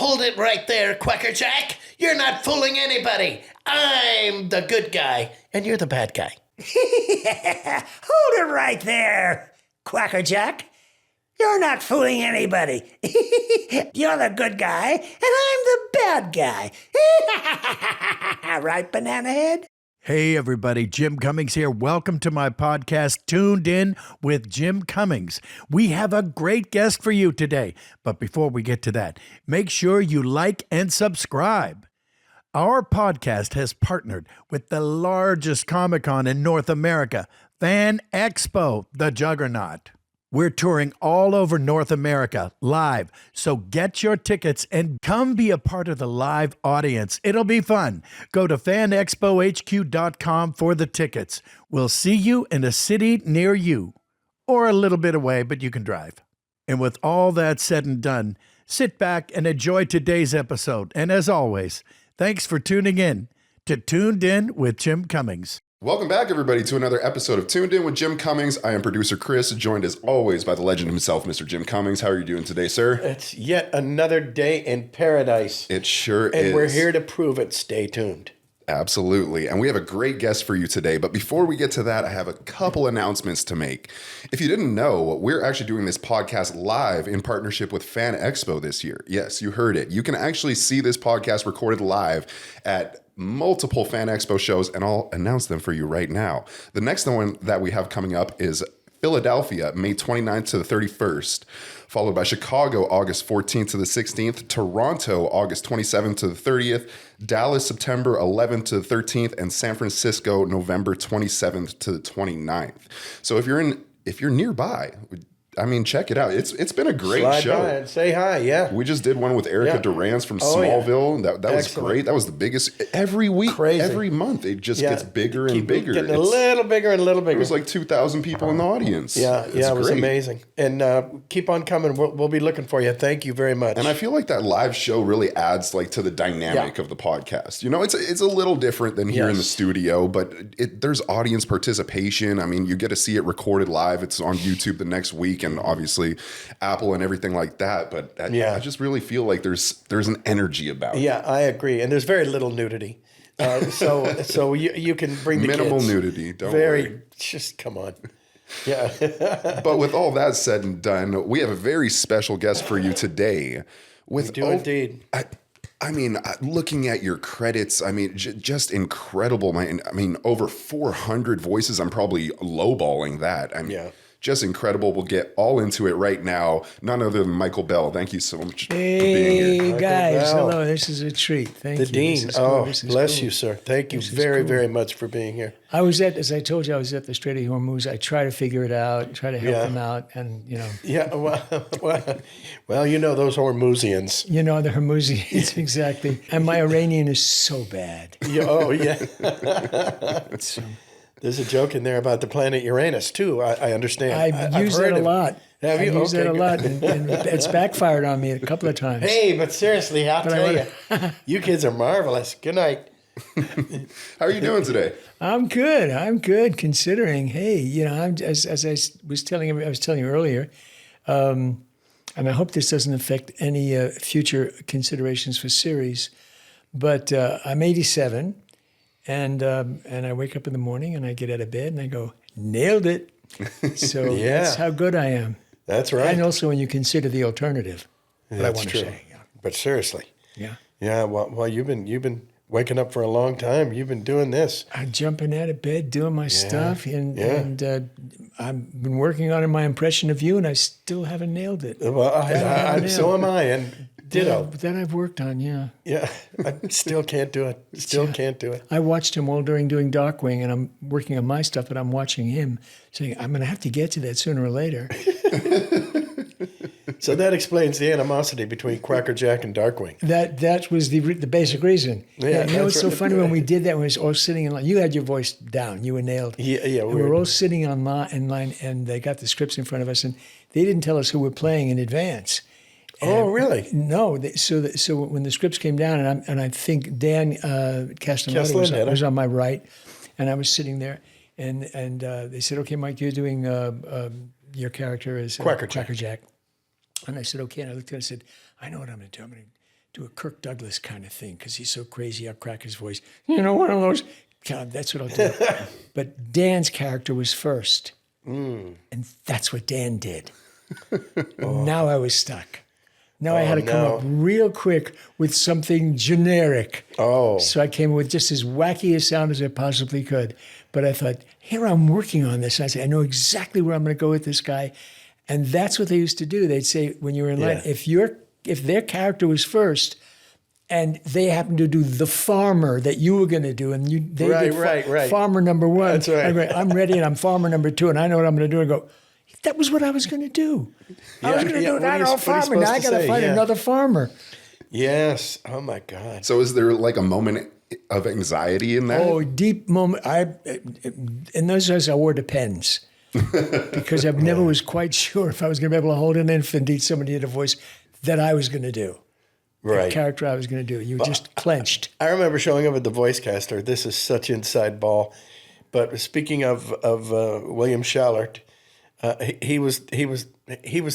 Hold it right there, Quacker Jack. You're not fooling anybody. I'm the good guy, and you're the bad guy. Hold it right there, Quacker Jack. You're not fooling anybody. You're the good guy, and I'm the bad guy. Right, Banana Head? Hey everybody, Jim Cummings here. Welcome to my podcast, Toon'd In with Jim Cummings. We have a great guest for you today. But before we get to that, make sure you like and subscribe. Our podcast has partnered with the largest Comic-Con in North America, Fan Expo, the Juggernaut. We're touring all over North America live, so get your tickets and come be a part of the live audience. It'll be fun. Go to fanexpohq.com for the tickets. We'll see you in a city near you, or a little bit away, but you can drive. And with all that said and done, sit back and enjoy today's episode. And as always, thanks for tuning in to Toon'd In with Jim Cummings. Welcome back, everybody, to another episode of Toon'd In with Jim Cummings. I am producer Chris, joined as always by the legend himself, Mr. Jim Cummings. How are you doing today, sir? It's yet another day in paradise. It sure is. And we're here to prove it. Stay tuned. Absolutely. And we have a great guest for you today. But before we get to that, I have a couple announcements to make. If you didn't know, we're actually doing this podcast live in partnership with Fan Expo this year. Yes, you heard it. You can actually see this podcast recorded live at multiple Fan Expo shows, and I'll announce them for you right now. The next one that we have coming up is Philadelphia, May 29th to the 31st, followed by Chicago, August 14th to the 16th, Toronto, August 27th to the 30th, Dallas, September 11th to the 13th, and San Francisco, November 27th to the 29th. So if you're nearby, I mean, check it out. It's been a great Slide show. by and say hi, yeah. We just did one with Erica Durance from Smallville. Yeah. That was great. That was the biggest. Every week, every month, it just gets bigger and bigger. Getting a little bigger and a little bigger. It was like 2,000 people in the audience. Yeah, it was amazing. And keep on coming. We'll be looking for you. Thank you very much. And I feel like that live show really adds like to the dynamic of the podcast. You know, it's a little different than here in the studio, but there's audience participation. I mean, you get to see it recorded live. It's on YouTube the next week, and obviously Apple and everything like that. But I just really feel like there's an energy about it. Yeah, I agree. And there's very little nudity. So you can bring the minimal kids. nudity. Don't worry. Just come on. Yeah. But with all that said and done, we have a very special guest for you today. We do indeed. I mean, looking at your credits, I mean, just incredible. I mean, over 400 voices. I'm probably lowballing that. I mean, just incredible. We'll get all into it right now. None other than Michael Bell. Thank you so much for being here. Hey, guys. Hello. This is a treat. Thank you. The Dean. Bless you, sir. Thank you very, very much for being here. As I told you, I was at the Strait of Hormuz. I try to figure it out, try to help them out, and, you know. Yeah, well, you know those Hormuzians. You know, the Hormuzians, exactly. And my Iranian is so bad. Yeah. There's a joke in there about the planet Uranus, too, I understand. I've used that a lot. Have you? I've used that a lot, and it's backfired on me a couple of times. Hey, but seriously, I'll tell you, you kids are marvelous. Good night. How are you doing today? I'm good, considering, hey, you know, as I was telling you earlier, and I hope this doesn't affect any future considerations for series, but I'm 87. And I wake up in the morning and I get out of bed and I go, nailed it. So that's how good I am. That's right. And also when you consider the alternative. That's true. But seriously. Yeah. Yeah. Well, you've been waking up for a long time. You've been doing this. I'm jumping out of bed, doing my stuff, and I've been working on my impression of you, and I still haven't nailed it. Well, so am I. And ditto. That I've worked on, yeah. Yeah, I still can't do it. Can't do it. I watched him while doing Darkwing, and I'm working on my stuff, but I'm watching him, saying, I'm going to have to get to that sooner or later. So that explains the animosity between Quacker Jack and Darkwing. That was the basic reason. Yeah, you know, it's so funny when we did that, when we was all sitting in line. You had your voice down. You were nailed. Yeah. We were all sitting in line, and they got the scripts in front of us, and they didn't tell us who we're playing in advance. Oh, really? No. So when the scripts came down, and I think Dan Castellaneta was on my right, and I was sitting there, and they said, "Okay, Mike, you're doing your character as Quacker Jack." And I said, "Okay." And I looked at it and said, "I know what I'm going to do. I'm going to do a Kirk Douglas kind of thing because he's so crazy. I'll crack his voice. One of those. God, that's what I'll do. But Dan's character was first. And that's what Dan did. Now I was stuck. Now I had to come up real quick with something generic. So I came with just as wacky a sound as I possibly could. But I thought, here I'm working on this. I said, I know exactly where I'm going to go with this guy. And that's what they used to do. They'd say, when you were in line, if their character was first, and they happened to do the farmer that you were going to do, and they did farmer number one. That's right. I'm ready, and I'm farmer number two, and I know what I'm going to do. And go, that was what I was going to do. I was going to do that all farmer. Now I got to find another farmer. Yes. Oh my God. So is there like a moment of anxiety in that? Oh, deep moment. In those days, I wore Depends because I never was quite sure if I was going to be able to hold an infant, indeed somebody did a voice that I was going to do. Right. The character I was going to do. You just clenched. I remember showing up at the Voice Caster. This is such inside ball. But speaking of William Schallert, he was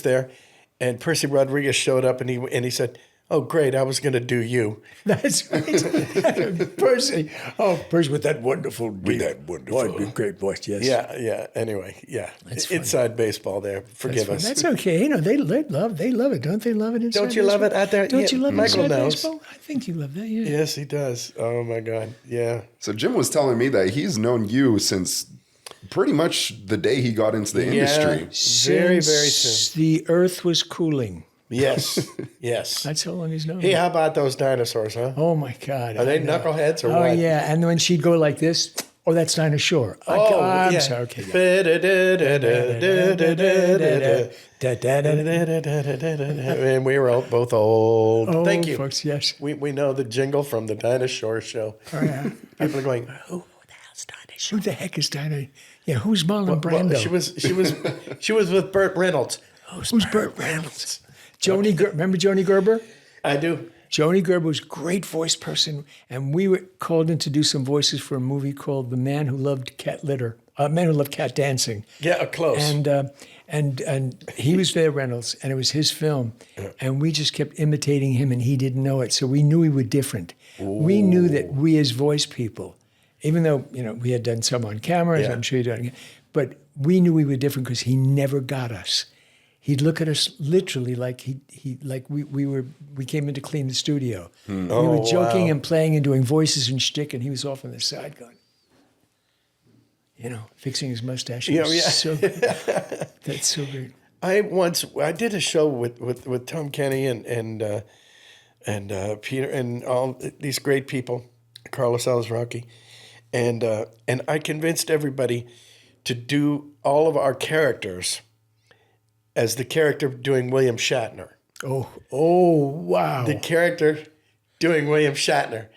there, and Percy Rodriguez showed up, and he said, "Oh, great! I was going to do you." That's right, Percy. Oh, Percy with that wonderful, great voice. Yes. Yeah. Anyway, yeah. That's inside baseball. There, forgive us. That's okay. They love it. Don't they love it? Inside Don't you love baseball? it out there? Don't you love Michael inside knows. baseball? I think you love that. Yeah. Yes, he does. Oh my God. Yeah. So Jim was telling me that he's known you since pretty much the day he got into the industry. Very, very Since soon. the Earth was cooling. Yes. Yes. That's how long he's known. Hey, how about those dinosaurs, huh? Oh my God. Are they I know. knuckleheads or Oh what? yeah, and when she'd go like this, oh, that's Dinah Shore. I'm sorry. Okay. And we were both old. Oh, Thank you. folks. Yes. We know the jingle from the Dinah Shore show. Oh yeah. People are going, Who the hell's Dinah Shore? Who the heck is Dinah? Yeah. Who's Marlon Brando? well, she was with Burt Reynolds. Who's Burt Reynolds? Remember Joni Gerber? I do. Joni Gerber was a great voice person, and we were called in to do some voices for a movie called The Man Who Loved Cat Litter, Man Who Loved Cat Dancing. Yeah, close. And he was there, Reynolds, and it was his film, and we just kept imitating him, and he didn't know it, so we knew we were different. We knew that we as voice people, even though we had done some on camera, as I'm sure you done, but we knew we were different because he never got us. He'd look at us literally like we came in to clean the studio. We were joking and playing and doing voices and shtick, and he was off on the side going, fixing his mustache. So that's so great. I did a show with Tom Kenny and Peter and all these great people, Carlos Alazraqui, and I convinced everybody to do all of our characters as the character doing William Shatner. Oh, wow. The character doing William Shatner.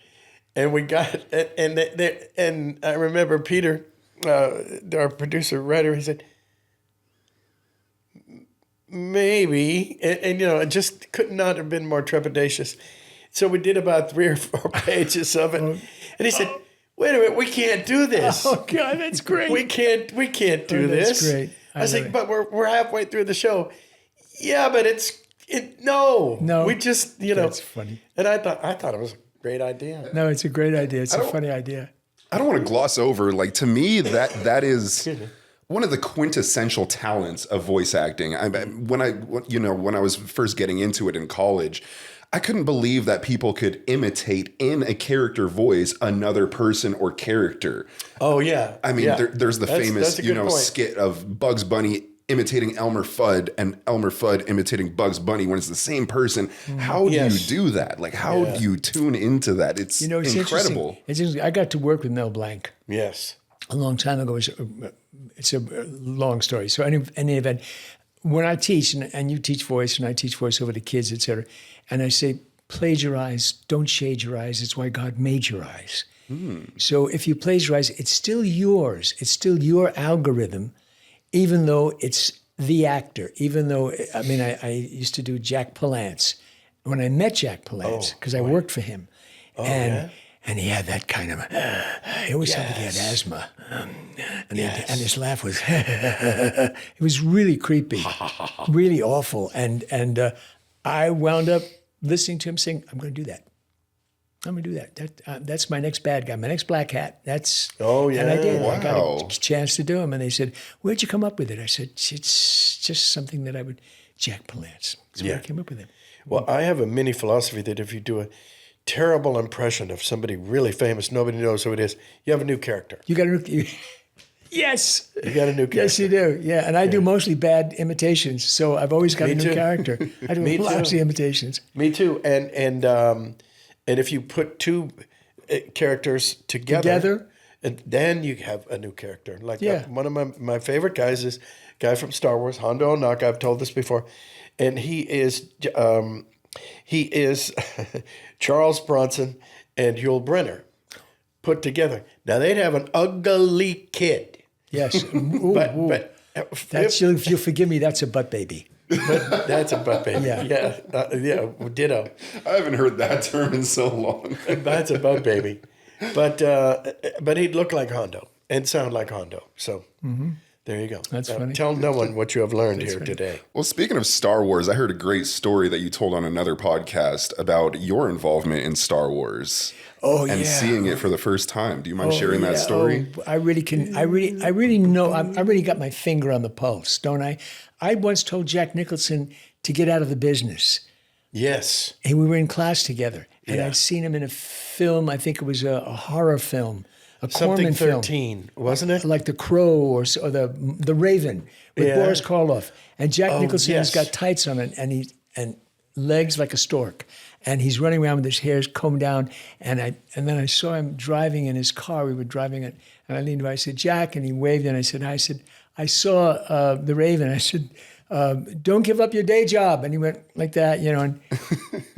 And we got, and I remember Peter, our producer, writer, he said, maybe, and it just could not have been more trepidatious. So we did about 3 or 4 pages of it. And he said, wait a minute, we can't do this. Oh God, that's great. We can't do this. That's great. I was like, but we're halfway through the show. Yeah, but no. We just, That's funny. And I thought it was a great idea. No, it's a great idea. It's a funny idea. I don't want to gloss over, like, to me, that is one of the quintessential talents of voice acting. When I was first getting into it in college, I couldn't believe that people could imitate in a character voice another person or character. Oh yeah. I mean, there's the famous, skit of Bugs Bunny imitating Elmer Fudd and Elmer Fudd imitating Bugs Bunny when it's the same person. How do you do that? Like, how do you tune into that? It's incredible. It's interesting. I got to work with Mel Blanc. Yes. A long time ago. It's a long story. So any event, when I teach, and you teach voice, and I teach voice over to kids, et cetera, and I say, plagiarize, don't shade your eyes. It's why God made your eyes. So if you plagiarize, it's still yours. It's still your algorithm, even though it's the actor. Even though, I used to do Jack Palance. When I met Jack Palance, because I worked for him, and he had that kind of, he always sounded like he had asthma. And his laugh was, it was really creepy, really awful. And I wound up listening to him saying, I'm going to do that. I'm going to do that. That's my next bad guy, my next black hat. Oh, yeah. And I did. I Wow. got a chance to do him. And they said, where'd you come up with it? I said, it's just something that Jack Palance. That's where I came up with it. Well, I have a mini philosophy that if you do a terrible impression of somebody really famous, nobody knows who it is, you have a new character. You got a yes. You got a new character. Yes, you do. Yeah, and I do mostly bad imitations, so I've always got Me a new too. character. I do Me lots too. of imitations. Me too. And if you put two characters together, and then you have a new character. Like one of my favorite guys is a guy from Star Wars, Hondo Ohnaka. I've told this before, and he is Charles Bronson and Yul Brynner put together. Now they'd have an ugly kid, Yes. Ooh, ooh. but That's you'll forgive me. That's a butt baby. but that's a butt baby. Yeah. Yeah, ditto. I haven't heard that term in so long. That's a butt baby. But he'd look like Hondo and sound like Hondo. So there you go. That's funny. Tell no one what you have learned here today. Well, speaking of Star Wars, I heard a great story that you told on another podcast about your involvement in Star Wars. Oh, And yeah. seeing it for the first time. Do you mind sharing that story? Oh, I really know. I really got my finger on the pulse, don't I? I once told Jack Nicholson to get out of the business. Yes. And we were in class together, and Yeah. I'd seen him in a film. I think it was a horror film, a Something Corman film, 13, wasn't it? like The Crow or the Raven with Yeah. Boris Karloff. And Jack Nicholson has yes. got tights on it, and legs like a stork, and he's running around with his hair combed down. And then I saw him driving in his car. We were driving it, and I leaned over. I said, "Jack," and he waved, and I said, "I saw the Raven." I said, "Don't give up your day job." And he went like that, And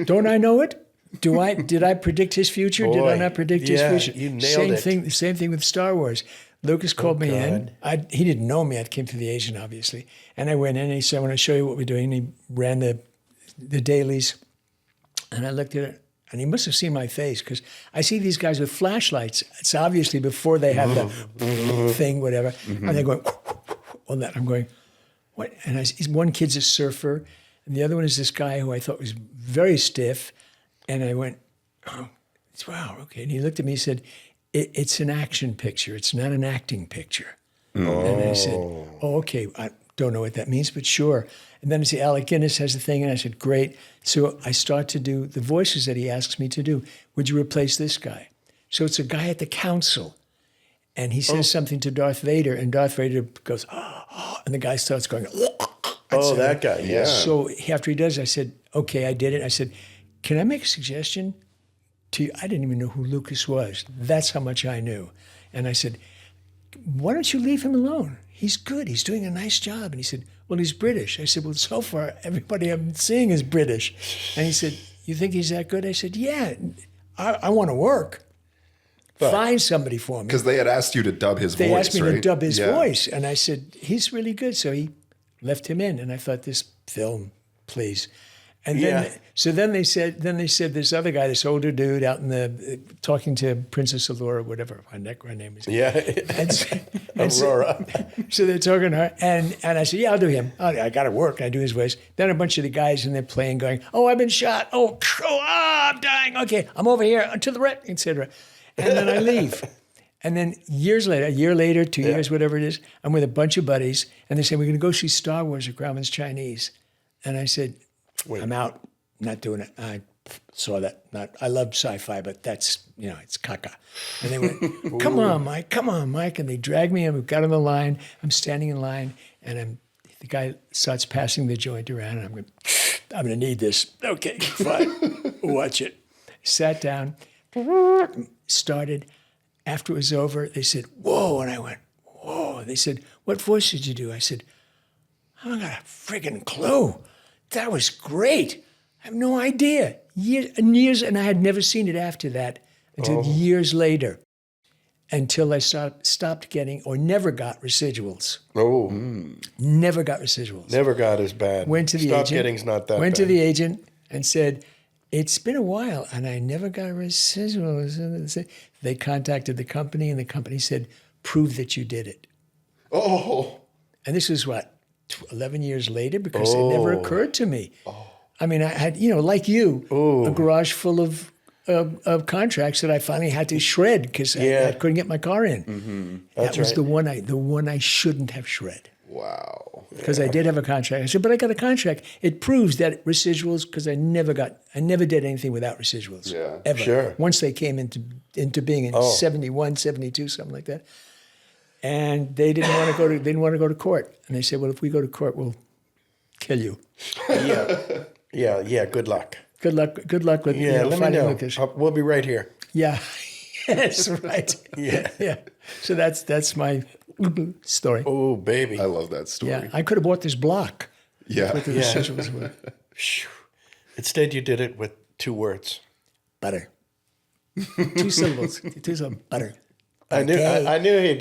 don't I know it? Did I predict his future? Did I Boy, not predict his yeah, future? you nailed it. Same thing with Star Wars. Lucas called me in. God. He didn't know me. I came through the agent, obviously. And I went in and he said, "I want to show you what we're doing." And he ran the dailies. And I looked at it. And he must have seen my face because I see these guys with flashlights. It's obviously before they have the thing, whatever. And they're going, on that. I'm going, what? And one kid's a surfer. And the other one is this guy who I thought was very stiff. And I went, oh, wow, okay. And he looked at me and said, it's an action picture. It's not an acting picture. And I said, oh, okay. I don't know what that means, but sure. And then I said, Alec Guinness has the thing. And I said, great. So I start to do the voices that he asks me to do. Would you replace this guy? So it's a guy at the council. And he says something to Darth Vader. And Darth Vader goes, oh, and the guy starts going, Oh, that guy. Yeah. So after he does, I said, okay, I did it. I said, can I make a suggestion to you? I didn't even know who Lucas was. That's how much I knew. And I said, why don't you leave him alone? He's good. He's doing a nice job. And he said, well, he's British. I said, well, so far, everybody I'm seeing is British. And he said, you think he's that good? I said, yeah, I want to work. Find somebody for me. Because they had asked you to dub his They voice, asked me right? to dub his Yeah. voice. And I said, he's really good. So he left him in. And I thought, this film, please. And then, then they said this other guy, this older dude out in the, talking to Princess Allura, whatever her name is. Yeah. Aurora. So they're talking to her, and I said, yeah, I'll do him. I got to work. I do his voice. Then a bunch of the guys in their plane going, oh, I've been shot. Oh, I'm dying. Okay, I'm over here to the right, etc. And then I leave. And then years later, a year later, 2 years, whatever it is, I'm with a bunch of buddies, and they say, we're going to go see Star Wars at Grauman's Chinese. And I said, I'm out. Not doing it. I saw that. I love sci-fi, but that's, it's caca. And they went, come on, Mike. And they dragged me in. We got on the line. I'm standing in line, and the guy starts passing the joint around, and I'm going to need this. Okay, fine. Watch it. Sat down, started. After it was over, they said, whoa. And I went, whoa. They said, what voice did you do? I said, I haven't got a friggin' clue. That was great. I have no idea. Years, and I had never seen it after that until years later, until I stopped getting or never got residuals. Oh. Never got residuals. Never got as bad. Went to the Stop agent. getting's not that Went bad. to the agent and said, it's been a while, and I never got residuals. They contacted the company, and the company said, prove that you did it. Oh. And this is what? 11 years later, because it never occurred to me. I mean, I had, like you, a garage full of contracts that I finally had to shred because I couldn't get my car in. Mm-hmm. That was the one I shouldn't have shred. Wow. Because I did have a contract. I said, but I got a contract. It proves that residuals, because I never did anything without residuals. Yeah. Ever. Sure. Once they came into being in 71, 72, something like that. And they didn't want to go to court. And they said, well, if we go to court, we'll kill you. Yeah. Good luck. Good luck with Let me fighting know. with this. We'll be right here. Yeah. Yes, right. Yeah. So that's my story. Oh, baby. I love that story. Yeah. I could have bought this block. Yeah. With the residuals were. Instead, you did it with 2 words. Butter. 2 syllables. 2 syllables. Butter. I knew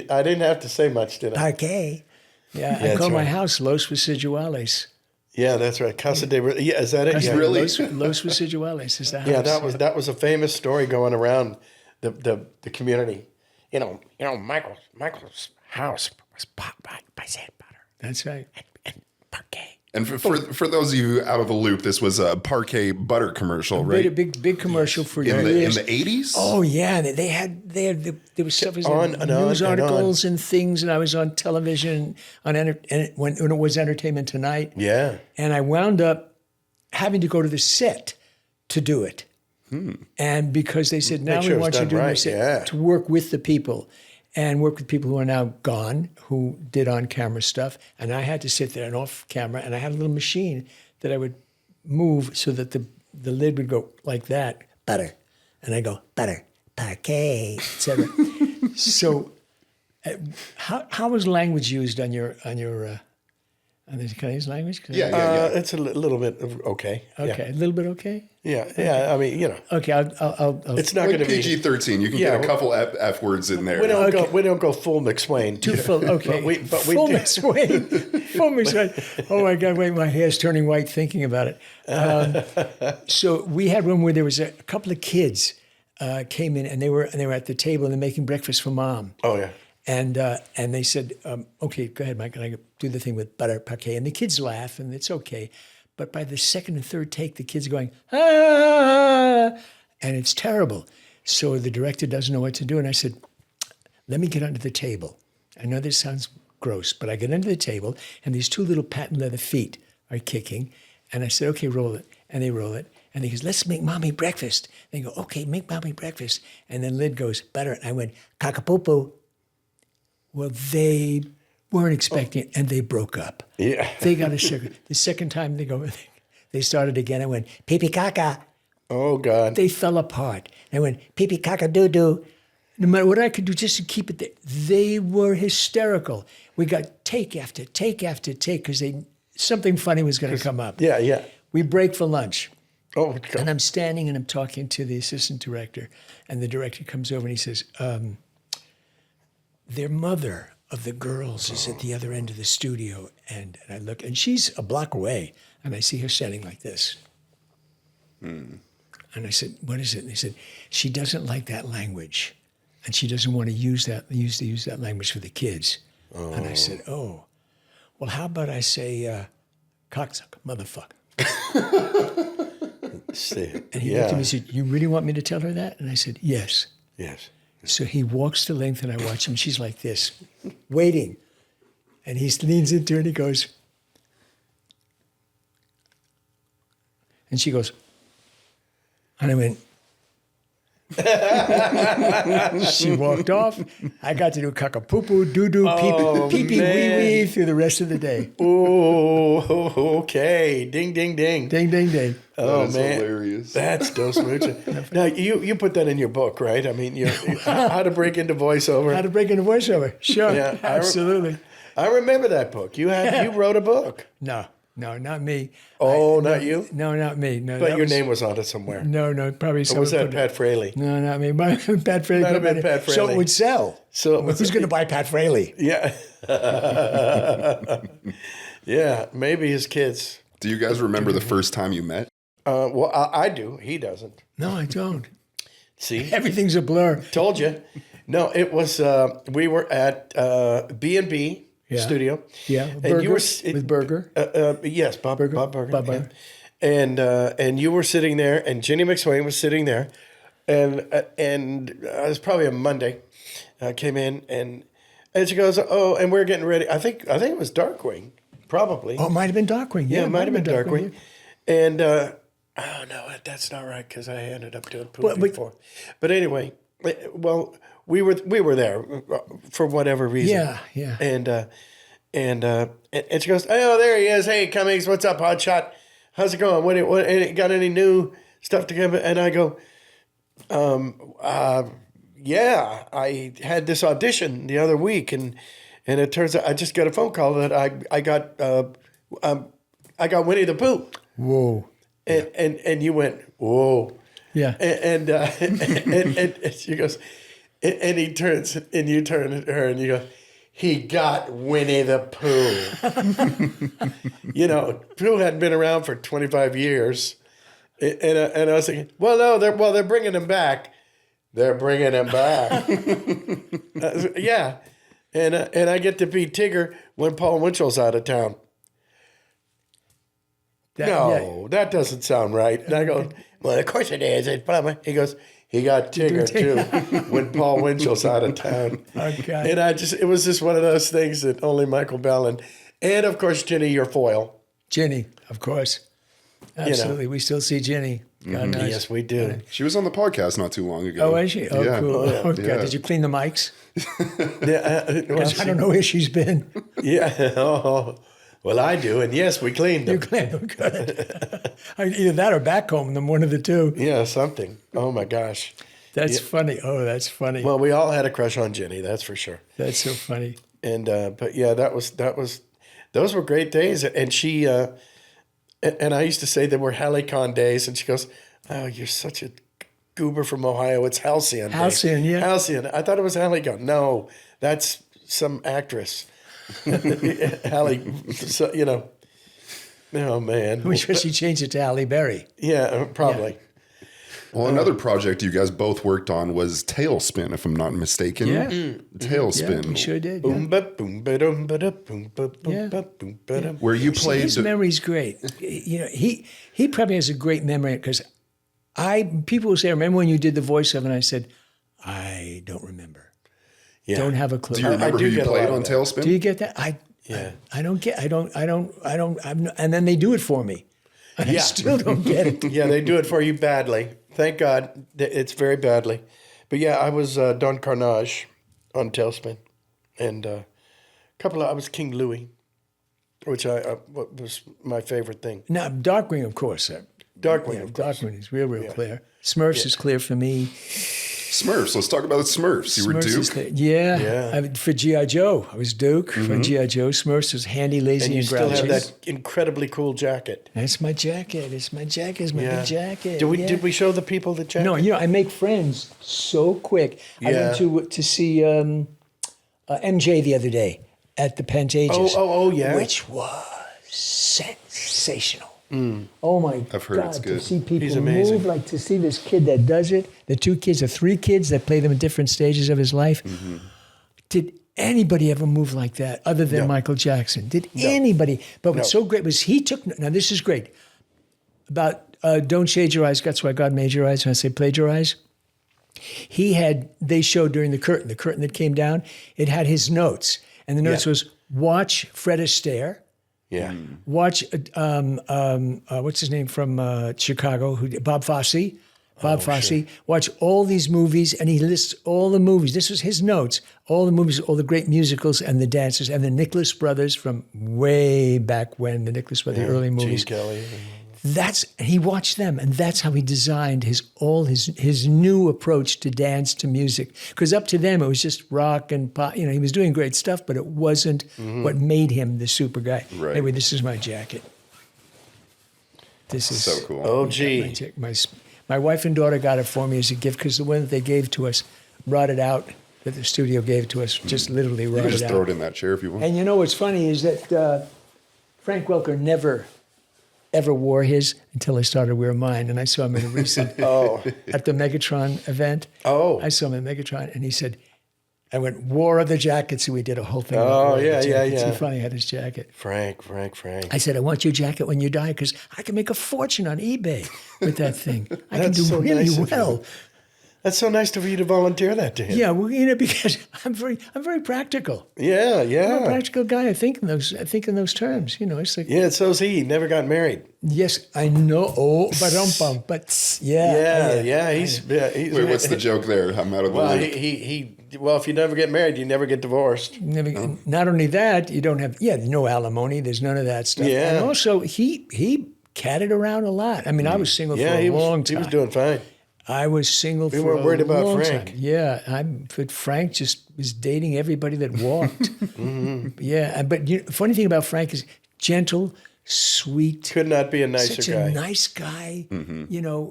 I didn't have to say much, did I? Parquet. Yeah, I that's call my right. house Los Residuales. Yeah, that's right. Casa de is that it? Yeah. Really? Los Residuales is the house. Yeah, that was a famous story going around the community. You know, Michael's house was bought by sand butter That's right. and parquet. And for those of you out of the loop, this was a Parquet butter commercial, right? Made a big commercial for in years. the 80s? Oh yeah, there was stuff On and on news and articles and things, and I was on television when it was Entertainment Tonight. Yeah. And I wound up having to go to the set to do it. And because they said, now Make we sure it's want you to done do right, this, yeah. to work with the people and work with people who are now gone, who did on-camera stuff. And I had to sit there and off camera, and I had a little machine that I would move so that the lid would go like that, butter. And I go, butter, parquet, etc. So how was language used on the Canadian language? Yeah. It's a little bit of okay. Okay, a little bit okay? Yeah. I mean, Okay, I'll it's not going to be. PG-13. You can get a couple F words in there. We don't go full McSwain. too full. Okay, But we full do. McSwain. Full McSwain. Oh my God! Wait, my hair's turning white thinking about it. So we had one where there was a couple of kids came in and they were at the table and they're making breakfast for mom. Oh yeah. And they said, okay, go ahead, Mike, and I do the thing with butter parquet. And the kids laugh, and it's okay. But by the second and third take, the kids are going, ah, and it's terrible. So the director doesn't know what to do. And I said, let me get under the table. I know this sounds gross, but I get under the table, and these 2 little patent leather feet are kicking. And I said, okay, roll it. And they roll it. And he goes, let's make mommy breakfast. And they go, okay, make mommy breakfast. And then Lyd goes, butter. And I went, cockapoo. Well, they weren't expecting it, and they broke up. Yeah. They got a sugar. The second time they started again. I went, pee-pee caca. Oh God. They fell apart. I went, pee-pee caca doo-doo. No matter what I could do just to keep it there, they were hysterical. We got take after take after take because something funny was going to come up. Yeah. We break for lunch. Oh God. And I'm standing and I'm talking to the assistant director, and the director comes over and he says, their mother of the girls is at the other end of the studio. And I look, and she's a block away, and I see her standing like this. And I said, what is it? And they said, she doesn't like that language, and she doesn't want to use that language for the kids. Oh. And I said, oh, well, how about I say, cocksucker, motherfucker. And he looked at me and said, you really want me to tell her that? And I said, yes. Yes. So he walks the length, and I watch him. She's like this, waiting. And he leans into her, and he goes, and she goes, and I went, she walked off. I got to do cockapoo, doo-doo, pee-pee, wee-wee through the rest of the day. Oh, okay. Ding, ding, ding. Ding, ding, ding. Oh, That is man. hilarious. That's Dos Muchos. Now, you put that in your book, right? I mean, how to break into voiceover. How to break into voiceover. Sure, Yeah, absolutely. I remember that book. You wrote a book. No, not me. Oh, not you? No, not me. No, But that your was- name was on it somewhere. No, probably Or someone was that put it- Pat Fraley? No, not me. Pat Fraley. Might have been Pat So Fraley. it would sell. So Who's going to buy Pat Fraley? Yeah. Yeah, maybe his kids. Do you guys remember the first time you met? Well, I do. He doesn't. No, I don't. See? Everything's a blur. Told you. No, it was, we were at B&B Yeah. studio. Yeah, And Burger, you were with Burger. Yes, Bob Burger. Bob Burger. and you were sitting there, and Ginny McSwain was sitting there, and it was probably a Monday. I came in, and she goes, "Oh, and we're getting ready." I think it was Darkwing, probably. Oh, it might have been Darkwing. Yeah, it might have been Darkwing. yeah. And oh no, that's not right because I ended up doing poop before. But anyway, well, we were there for whatever reason. Yeah, yeah. And she goes, "Oh, there he is. Hey, Cummings, what's up, hotshot? How's it going? What got any new stuff to come?" And I go, yeah, I had this audition the other week, and it turns out I just got a phone call that I got Winnie the Pooh." Whoa. And you went, "Whoa." Yeah. And she goes, and he turns, and you turn at her, and you go, "He got Winnie the Pooh." You know, Pooh hadn't been around for 25 years. And I was thinking, well, no, they're bringing him back. They're bringing him back. Yeah. And I get to be Tigger when Paul Winchell's out of town. That doesn't sound right. And I go, "Well, of course it is." He goes, "He got Tigger too when Paul Winchell's out of town." Okay. And it was just one of those things that only Michael Bell and of course Ginny, your foil. Ginny, of course. Absolutely. We still see Ginny. God knows. Yes, we do. She was on the podcast not too long ago. Oh, is she? Oh, Yeah. cool. Oh, Oh, God. yeah. Did you clean the mics? Yeah, I don't know where she's been. yeah. Oh, well, I do, and yes, we cleaned You them. cleaned them good. Either that or back home them, one of the two. Yeah, something. Oh my gosh. That's funny. Oh, that's funny. Well, we all had a crush on Ginny, that's for sure. That's so funny. And but yeah, those were great days. And she and I used to say they were Halcyon days, and she goes, "Oh, you're such a goober from Ohio. It's Halcyon. Halcyon, yeah. Halcyon. I thought it was Halcyon. No, that's some actress. Hallie, so, you know. Oh man. We should she changed it to Halle Berry. Yeah, probably. Well, another project you guys both worked on was Tailspin, if I'm not mistaken. Yeah. Tailspin. Yeah, we sure did. Boom ba boom ba dum ba da boom ba boom Yeah. ba boom ba dum. Where you played His memory's great. You know, he probably has a great memory because people will say, "Remember when you did the voiceover?" And I said, "I don't remember. Yeah. Don't have a clue." Do you remember do who you get a lot played of on that. Tailspin? Do you get that? Yeah. I don't. And then they do it for me. And I Yeah. still don't get it. Yeah, they do it for you badly. Thank God, it's very badly. But yeah, I was Don Carnage on Tailspin, and I was King Louis, which was my favorite thing. Now, Darkwing, of course. Darkwing, of course. Darkwing is real clear. Smurfs is clear for me. Smurfs. Let's talk about the Smurfs. You were Smurfs is Duke. clear. Yeah. Yeah. For G.I. Joe, I was Duke. For G.I. Joe, Smurfs was handy, lazy, And you and still grouchy. have that incredibly cool jacket. That's my jacket. It's my jacket. It's my big jacket. Did we show the people the jacket? No, I make friends so quick. I Yeah. went to see MJ the other day at the Pantages. Oh, yeah. Which was sensational. Oh my I've heard God! it's To good. see people He's amazing. move, like to see this kid that does it, the three kids that play them in different stages of his life. Did anybody ever move like that other than Michael Jackson? Did anybody? But what's so great was he took. Now this is great. About don't shade your eyes. That's why God made your eyes. When I say plagiarize. They showed during the curtain that came down, it had his notes. And the notes was watch Fred Astaire, Yeah. watch, what's his name from Chicago, Bob Fosse. Watch all these movies, and he lists all the movies. This was his notes, all the movies, all the great musicals and the dancers, and the Nicholas Brothers from way back when, the Nicholas Brothers, the early movies. Gene Kelly. He watched them, and that's how he designed his new approach to dance, to music. Because up to them, it was just rock and pop. You know, he was doing great stuff, but it wasn't what made him the super guy. Right. Anyway, this is my jacket. This is So cool. Oh, my gee. jacket. My wife and daughter got it for me as a gift because the one that they gave to us, rotted out, that the studio gave to us, just literally You rotted can just out. throw it in that chair if you want. And you know what's funny is that Frank Welker never, ever wore his until I started wearing mine. And I saw him in a recent, at the Megatron event. Oh. I saw him at Megatron, and he said, I went, War of the Jackets, and we did a whole thing. Oh, about War of the yeah, yeah, Jackets. yeah. He finally had his jacket. Frank. I said, I want your jacket when you die because I can make a fortune on eBay with that thing. I can do so really nice of well. you. That's so nice of you to volunteer that to him. Yeah, well, because I'm very practical. Yeah, I'm a practical guy. I think in those terms. It's like Yeah, so's he. He never got married. yes, I know. Oh, but yeah. He's Wait, what's the joke there? I'm out of the well, loop. well, if you never get married, you never get divorced. Not only that, you don't have no alimony. There's none of that stuff. Yeah. And also he catted around a lot. I mean, I was single for Yeah, a he long time. was doing fine. I was single for weren't a worried about long Frank. time. Yeah, but Frank just was dating everybody that walked. Mm-hmm. Yeah, but funny thing about Frank is gentle, sweet, Could not be a nicer such guy. a nice guy.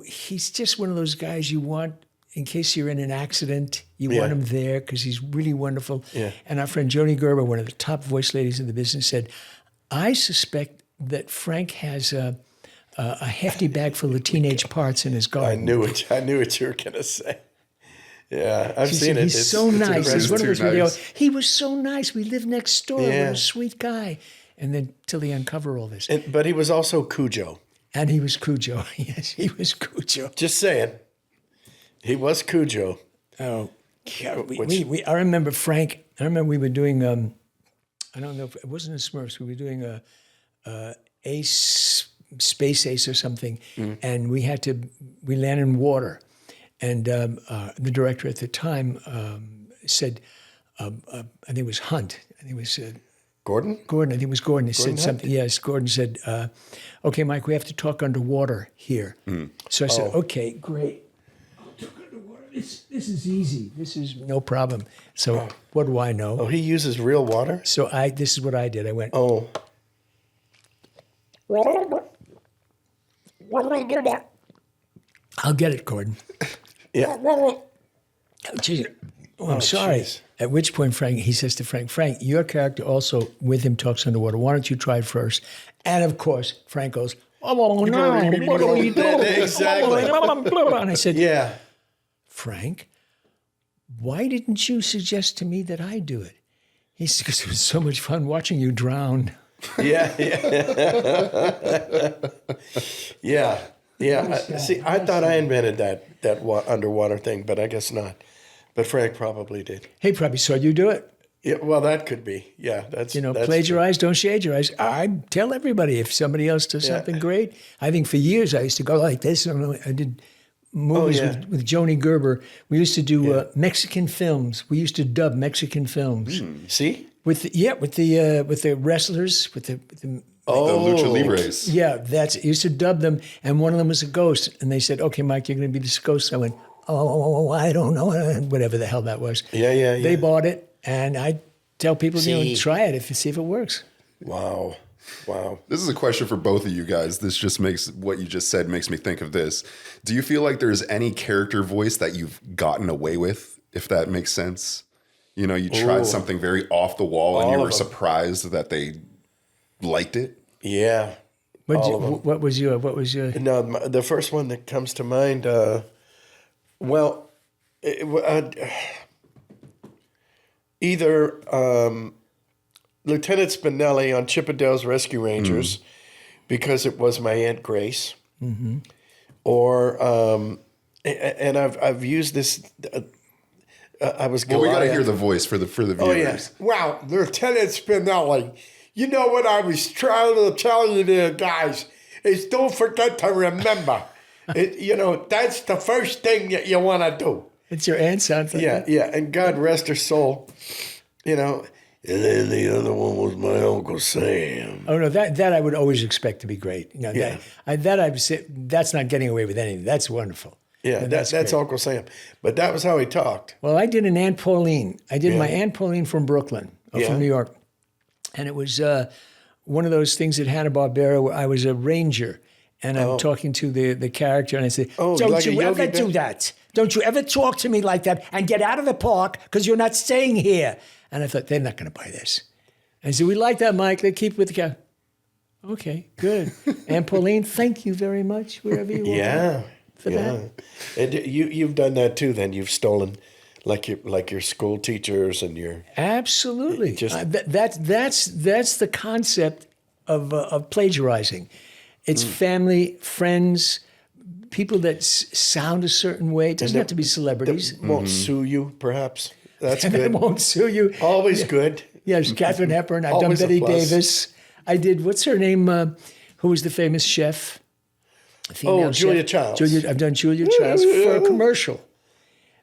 He's just one of those guys you want in case you're in an accident. You want him there because he's really wonderful. Yeah. And our friend Joni Gerber, one of the top voice ladies in the business, said, "I suspect that Frank has a hefty bag full of teenage parts in his I garden." knew what you were gonna say. Yeah, I've She seen said, it. He's so nice. impressive. It's one of those Too videos. nice. He was so nice. We lived next door. What Yeah. a sweet guy. And then till they uncover all this. But he was also Cujo. And he was Cujo. Yes, he was Cujo. Just saying. He was Cujo. Oh, yeah. I remember Frank. I remember we were doing. I don't know if it wasn't a Smurfs. We were doing a Ace, Space Ace or something, and we landed in water, and the director at the time said, I think it was Hunt. I think it was. Gordon? Gordon, I think it was Gordon. He said Hunt? something. Yes, Gordon said, "Okay, Mike, we have to talk underwater here." So I said, "Okay, great. I'll talk underwater. This is easy. This is no problem." So what do I know? Oh, he uses real water? So this is what I did. I went, Oh. What do I do now? "I'll get it, Gordon." Yeah. Oh, geez. Oh, I'm sorry. jeez. At which point, he says to Frank, your character also with him talks underwater. Why don't you try it first? And of course, Frank goes, "Oh, no, what are you doing?" Exactly. And I said, Yeah. "Frank, why didn't you suggest to me that I do it?" He said, "Because it was so much fun watching you drown." Yeah. See, I thought I invented that underwater thing, but I guess not. But Frank probably did. He probably saw you do it. Yeah, well, that could be. Yeah, that's Plagiarize, don't shade your eyes. I tell everybody if somebody else does something great. I think for years I used to go like this. I did movies with Joni Gerber. We used to do Mexican films. We used to dub Mexican films. See? With the wrestlers, with the The Lucha Libres. used to dub them, and one of them was a ghost. And they said, "Okay, Mike, you're going to be this ghost." I went, "Oh, I don't know," whatever the hell that was. Yeah. They bought it, and I tell people, See. try it see if it works. Wow. This is a question for both of you guys. This just makes what you just said makes me think of this. Do you feel like there's any character voice that you've gotten away with, if that makes sense? You tried something very off the wall and you were surprised that they liked it? Yeah. What was your? No, the first one that comes to mind, either Lieutenant Spinelli on Chippendale's Rescue Rangers, because it was my Aunt Grace, or and I've used this. I was Well, we got to Goliath. hear the voice for the viewers. Oh, yes. Wow, Lieutenant Spinelli, you know what I was trying to tell you there, guys, is don't forget to remember. That's the first thing that you want to do. It's your aunt sounds like Yeah, and God rest her soul. And then the other one was my Uncle Sam. Oh no, that I would always expect to be great. Yeah. I would say that's not getting away with anything. That's wonderful. Yeah, that's great. Uncle Sam. But that was how he talked. Well, I did an Aunt Pauline. I did my Aunt Pauline from Brooklyn, or Yeah. from New York, and it was one of those things at Hanna-Barbera where I was a ranger, and I'm talking to the character, and I said, "Don't like a you ever Yogi do Bear? that? Don't you ever talk to me like that? And get out of the park because you're not staying here." And I thought they're not going to buy this. And so we like that, Mike. They keep with the cat. Okay, good. Aunt Pauline, thank you very much, wherever you are. Yeah. For that. And you've done that too then. You've stolen like your school teachers and your Absolutely. That's the concept of plagiarizing. It's family, friends, people that sound a certain way. It doesn't have to be celebrities. won't sue you, perhaps. That's And they good. won't sue you. Always good. Yes, Katharine Hepburn. I've done Always a Betty plus. Davis. I did, what's her name? Who was the famous chef? Female Julia chef. Childs. I've done Julia Childs for a commercial.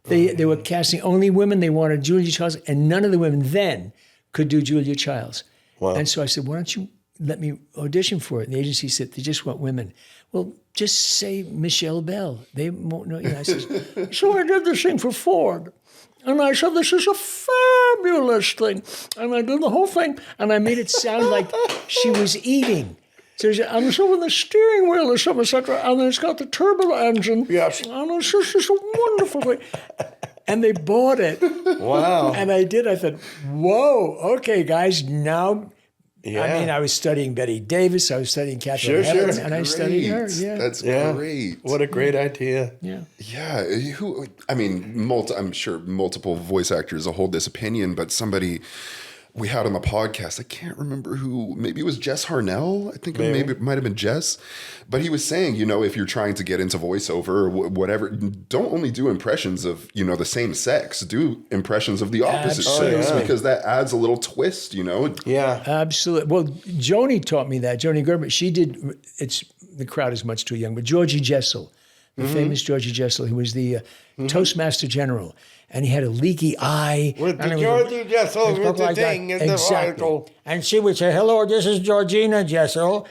They were casting only women. They wanted Julia Childs, and none of the women then could do Julia Childs. Wow. And so I said, why don't you let me audition for it? And the agency said, they just want women. Well, just say Michelle Bell. They won't know. I said, so I did this thing for Ford. And I said, this is a fabulous thing. And I did the whole thing. And I made it sound like she was eating. So I'm showing the steering wheel or something, etc. And then it's got the turbo engine. Yes. And it's just a wonderful thing. And they bought it. Wow. And I did. I thought, whoa, okay, guys, now. Yeah. I mean, I was studying Betty Davis. I was studying Katharine Sure. Hepburn, and I studied her. Yeah. That's Yeah. great. What a great idea. Yeah. Yeah, I'm sure multiple voice actors will hold this opinion, but somebody we had on the podcast, I can't remember who, maybe it was Jess Harnell. I think maybe it might have been Jess, but he was saying, if you're trying to get into voiceover or whatever, don't only do impressions of, the same sex, do impressions of the opposite sex, because that adds a little twist, Yeah. Absolutely. Well, Joni taught me that. Joni Gerber, she did, the crowd is much too young, but Georgie Jessel, the famous Georgie Jessel, who was the Toastmaster General, and he had a leaky eye. With and the it was Georgie Jessel it with looked the like that. thing in the Exactly. article. And she would say, hello, this is Georgina Jessel.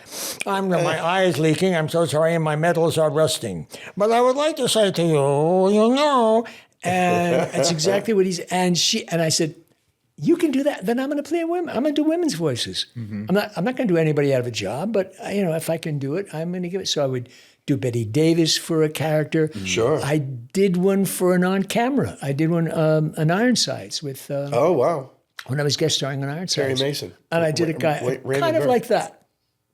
My eye is leaking. I'm so sorry, and my metals are rusting. But I would like to say to you, and that's exactly what and I said, you can do that. Then I'm going to play women. I'm going to do women's voices. I'm not going to do anybody out of a job, but if I can do it, I'm going to give it. So I would do Betty Davis for a character. Sure. I did one for an on-camera. I did one, an Ironsides with. Oh, wow. When I was guest starring on Ironsides. Terry Mason. And I did a guy Raymond kind of Burr. like that.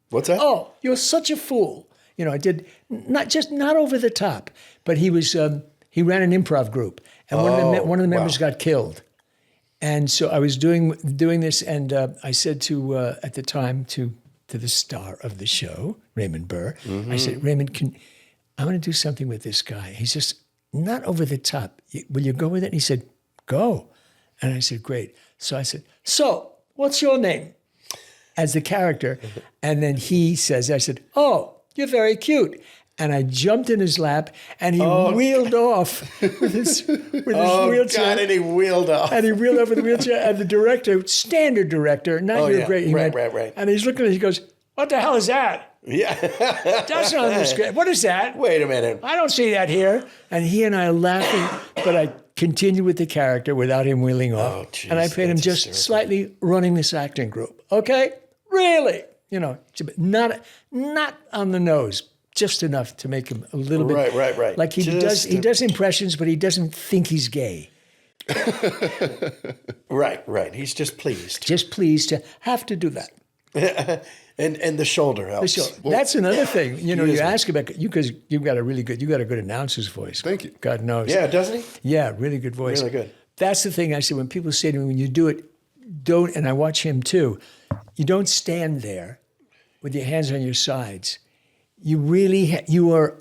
What's that? Oh, you're such a fool. I did not over the top, but he was he ran an improv group, and one of the members got killed. And so I was doing this, and I said to at the time to the star of the show, Raymond Burr, I said, Raymond, I'm going to do something with this guy. He's just not over the top. Will you go with it? And he said, go. And I said, great. So I said, so what's your name? As the character. And then he says, I said, oh, you're very cute. And I jumped in his lap, and he wheeled off with his wheelchair. God, and he wheeled off. And he wheeled off with the wheelchair. And the director, standard director, not your great. Right. And he's looking at it, he goes, what the hell is that? Yeah. That's not on the script. What is that? Wait a minute. I don't see that here. And he and I are laughing, but I continued with the character without him wheeling off. Oh, geez, and I played him that's just hysterical. slightly running this acting group. Okay? Really? Not on the nose. Just enough to make him a little bit. Right. Like he does impressions, but he doesn't think he's gay. Right. He's just pleased. Just pleased to have to do that. And the shoulder helps. So that's another thing. You ask about you because you got a good announcer's voice. Thank you. God knows. Yeah, doesn't he? Yeah, really good voice. Really good. That's the thing I say when people say to me, when you do it, don't, and I watch him too, you don't stand there with your hands on your sides. You really, you are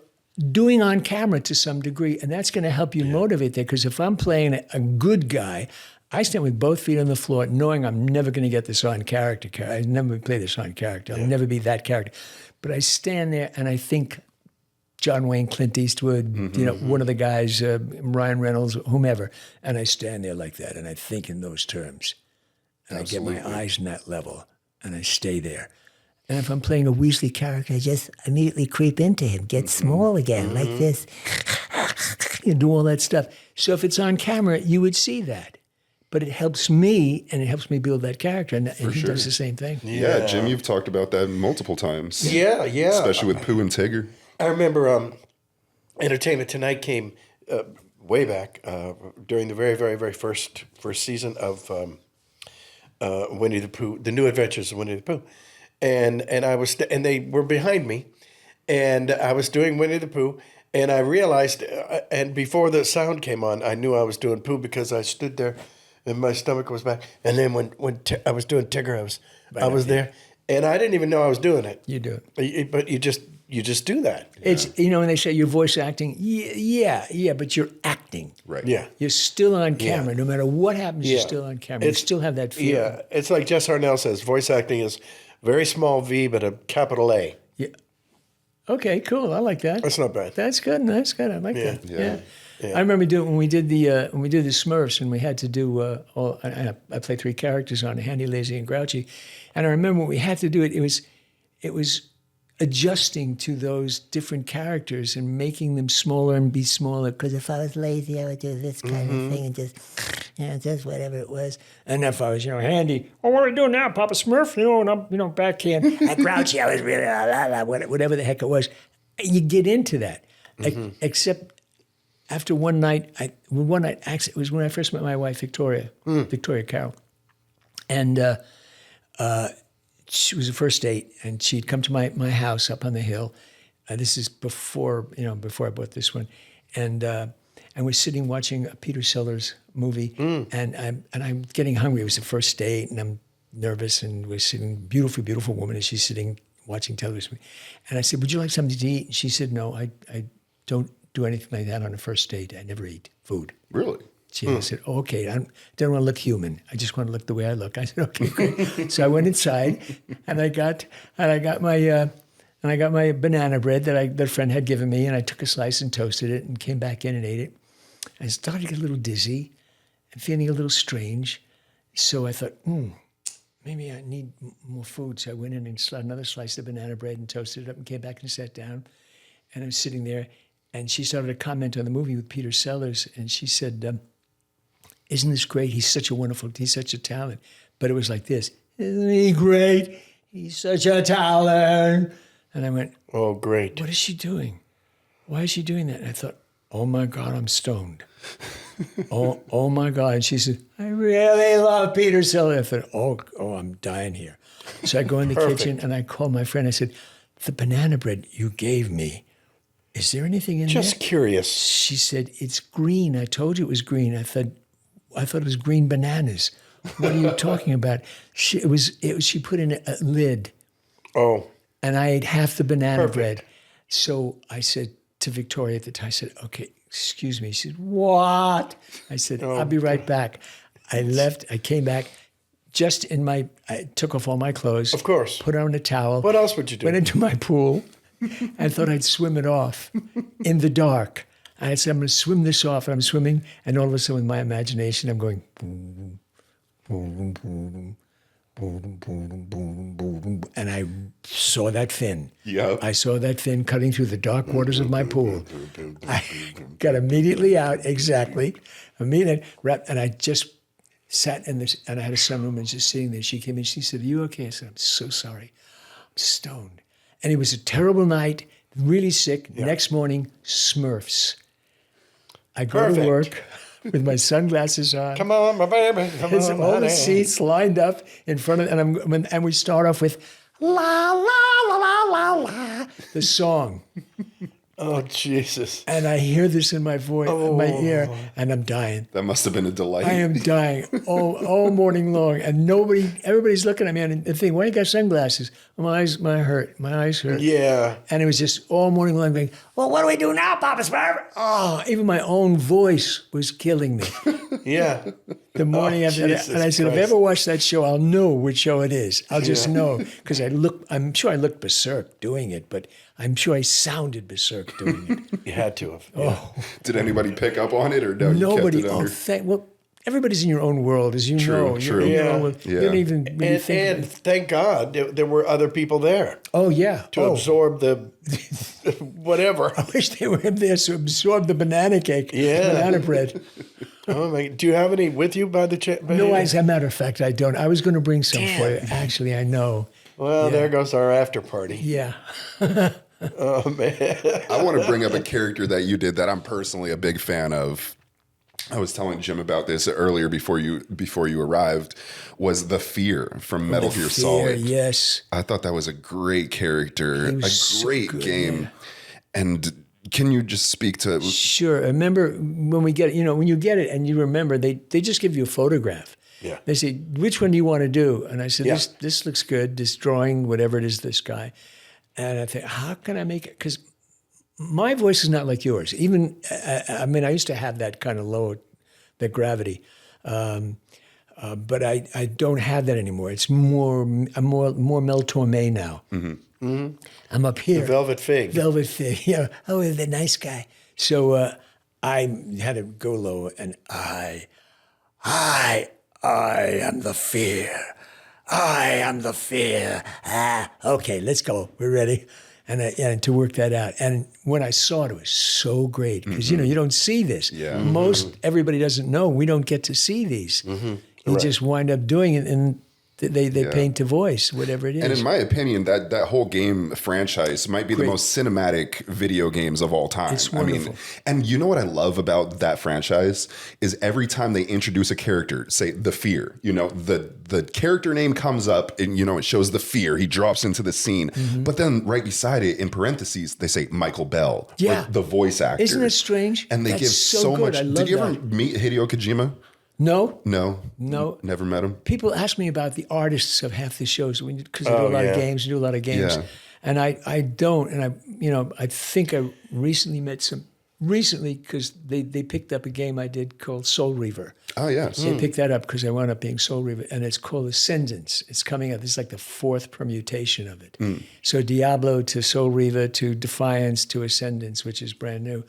doing on camera to some degree, and that's going to help you motivate there. Because if I'm playing a good guy, I stand with both feet on the floor, knowing I'm never going to get this on character. I never play this on character. I'll never be that character. But I stand there and I think John Wayne, Clint Eastwood, one of the guys, Ryan Reynolds, whomever, and I stand there like that, and I think in those terms, and Absolutely. I get my eyes in that level, and I stay there. And if I'm playing a Weasley character, I just immediately creep into him, get small again, like this, and do all that stuff. So if it's on camera, you would see that. But it helps me, and it helps me build that character, and he does the same thing. Yeah, Jim, you've talked about that multiple times. Yeah. Especially with Pooh and Tigger. I remember Entertainment Tonight came way back during the very, very, very first season of Winnie the Pooh, The New Adventures of Winnie the Pooh. And I was and they were behind me, and I was doing Winnie the Pooh, And I realized, and before the sound came on, I knew I was doing poo because I stood there and my stomach was back. And then when I was doing Tigger, I was there, and I didn't even know I was doing it. You do it. But you just do that. It's, when they say you're voice acting, yeah, but you're acting. Right. Yeah. You're still on camera. No matter what happens, you're still on camera. You still have that feeling. Yeah. It's like Jess Harnell says, voice acting is very small V, but a capital A. Yeah. Okay, cool. I like that. That's not bad. That's good. That's good. I like that. Yeah. I remember when we did the Smurfs, and we had to do I played 3 characters on Handy, Lazy, and Grouchy, and I remember when we had to do it. It was adjusting to those different characters and making them smaller and be smaller. Because if I was lazy, I would do this kind of thing and just whatever it was. And if I was Handy, what are we doing now, Papa Smurf? And I'm backhand. At Grouchy, I was really whatever the heck it was. You get into that, except. After one night, it was when I first met my wife, Victoria Carroll. And she was a first date, and she'd come to my house up on the hill. This is before I bought this one. And we're sitting watching a Peter Sellers movie, and I'm getting hungry. It was the first date, and I'm nervous, and we're sitting, beautiful, beautiful woman, and she's sitting watching television. And I said, would you like something to eat? And she said, no, I don't do anything like that on a first date. I never eat food. Really? I said, okay, I don't want to look human. I just want to look the way I look. I said, okay, great. So I went inside, and I got my banana bread that a friend had given me, and I took a slice and toasted it, and came back in and ate it. I started to get a little dizzy and feeling a little strange. So I thought, maybe I need more food. So I went in and slapped another slice of banana bread and toasted it up, and came back and sat down. And I was sitting there. And she started to comment on the movie with Peter Sellers, and she said, isn't this great? He's such a talent. But it was like this, isn't he great? He's such a talent. And I went, oh, great. What is she doing? Why is she doing that? And I thought, oh my God, I'm stoned. oh my God. And she said, I really love Peter Sellers. I thought, oh, I'm dying here. So I go in the kitchen, and I called my friend. I said, the banana bread you gave me, is there anything in there? Just curious. She said, it's green. I told you it was green. I thought it was green bananas. What are you talking about? She put in a lid. Oh. And I ate half the banana bread. So I said to Victoria at the time, I said, okay, excuse me. She said, what? I said, I'll be right back. I left. I came back. I took off all my clothes. Of course. Put on a towel. What else would you do? Went into my pool. I thought I'd swim it off in the dark. I said, I'm going to swim this off. And I'm swimming. And all of a sudden, with my imagination, I'm going, boom, boom, boom, boom, boom, boom, boom. And I saw that fin. Yep. I saw that fin cutting through the dark waters of my pool. I got immediately out, exactly. And I just sat in this, and I had a sunroom, just sitting there. She came in, she said, are you okay? I said, I'm so sorry. I'm stoned. And it was a terrible night, really sick. Yeah. Next morning, Smurfs. I go to work with my sunglasses on. Come on, my baby. Come on, all honey. the seats lined up in front of, and we start off with la la la la la la, the song. Oh, Jesus. And I hear this in my voice, in my ear, and I'm dying. That must have been a delight. I am dying all morning long. And everybody's looking at me and they think, why you got sunglasses? My eyes hurt. Yeah. And it was just all morning long going, well, what do we do now, Papa Smurf? Oh, even my own voice was killing me. Yeah. The morning after that. And I said, if I ever watch that show, I'll know which show it is. I'll just know. Because I'm sure I looked berserk doing it, but I'm sure I sounded berserk doing it. You had to have. Yeah. Oh. Did anybody pick up on it or no? Nobody. You kept it under? Well, everybody's in your own world, as you know. True. You Yeah. don't even really think. And thank God there were other people there Oh, yeah. to absorb the whatever. I wish they were there to absorb the banana cake, banana bread. Oh my! Do you have any with you by the chance? No, as a matter of fact, I don't. I was going to bring some for you. Actually, I know. Well, there goes our after party. Yeah. Oh, man. I want to bring up a character that you did that I'm personally a big fan of. I was telling Jim about this earlier before you arrived, was the Fear from Metal Gear Solid. Yes. I thought that was a great character, a great game. Yeah. And Can you just speak to? Sure. I remember when we get it, when you get it and you remember, they just give you a photograph. Yeah. They say, which one do you want to do? And I said, Yeah. this looks good, this drawing, whatever it is, this guy. And I think, how can I make it? Because my voice is not like yours. Even, I used to have that kind of low, that gravity. But I don't have that anymore. It's I'm more Mel Torme now. I'm up here. The Velvet Fig. Velvet Fig. Yeah. Oh, the nice guy. So I had to go low, and I am the fear. I am the fear. Okay, let's go. We're ready. And to work that out. And when I saw it, it was so great because you don't see this. Yeah. Most everybody doesn't know. We don't get to see these. You just wind up doing it, and they paint the voice, whatever it is. And in my opinion, that whole game franchise might be the most cinematic video games of all time. It's wonderful. And you know what I love about that franchise is every time they introduce a character, say the Fear, the character name comes up and it shows the Fear. He drops into the scene, but then right beside it, in parentheses, they say Michael Bell, Yeah. like the voice actor. Isn't that strange? And they That's give so good. much. I love Did you ever that. meet Hideo Kojima? No. No, never met him. People ask me about the artists of half the shows because I do a lot of games. Yeah. And I don't. And I think I recently met some. Recently, because they picked up a game I did called Soul Reaver. Oh yes. They picked that up because I wound up being Soul Reaver, and it's called Ascendance. It's coming out. This is like the 4th permutation of it. So Diablo to Soul Reaver to Defiance to Ascendance, which is brand new.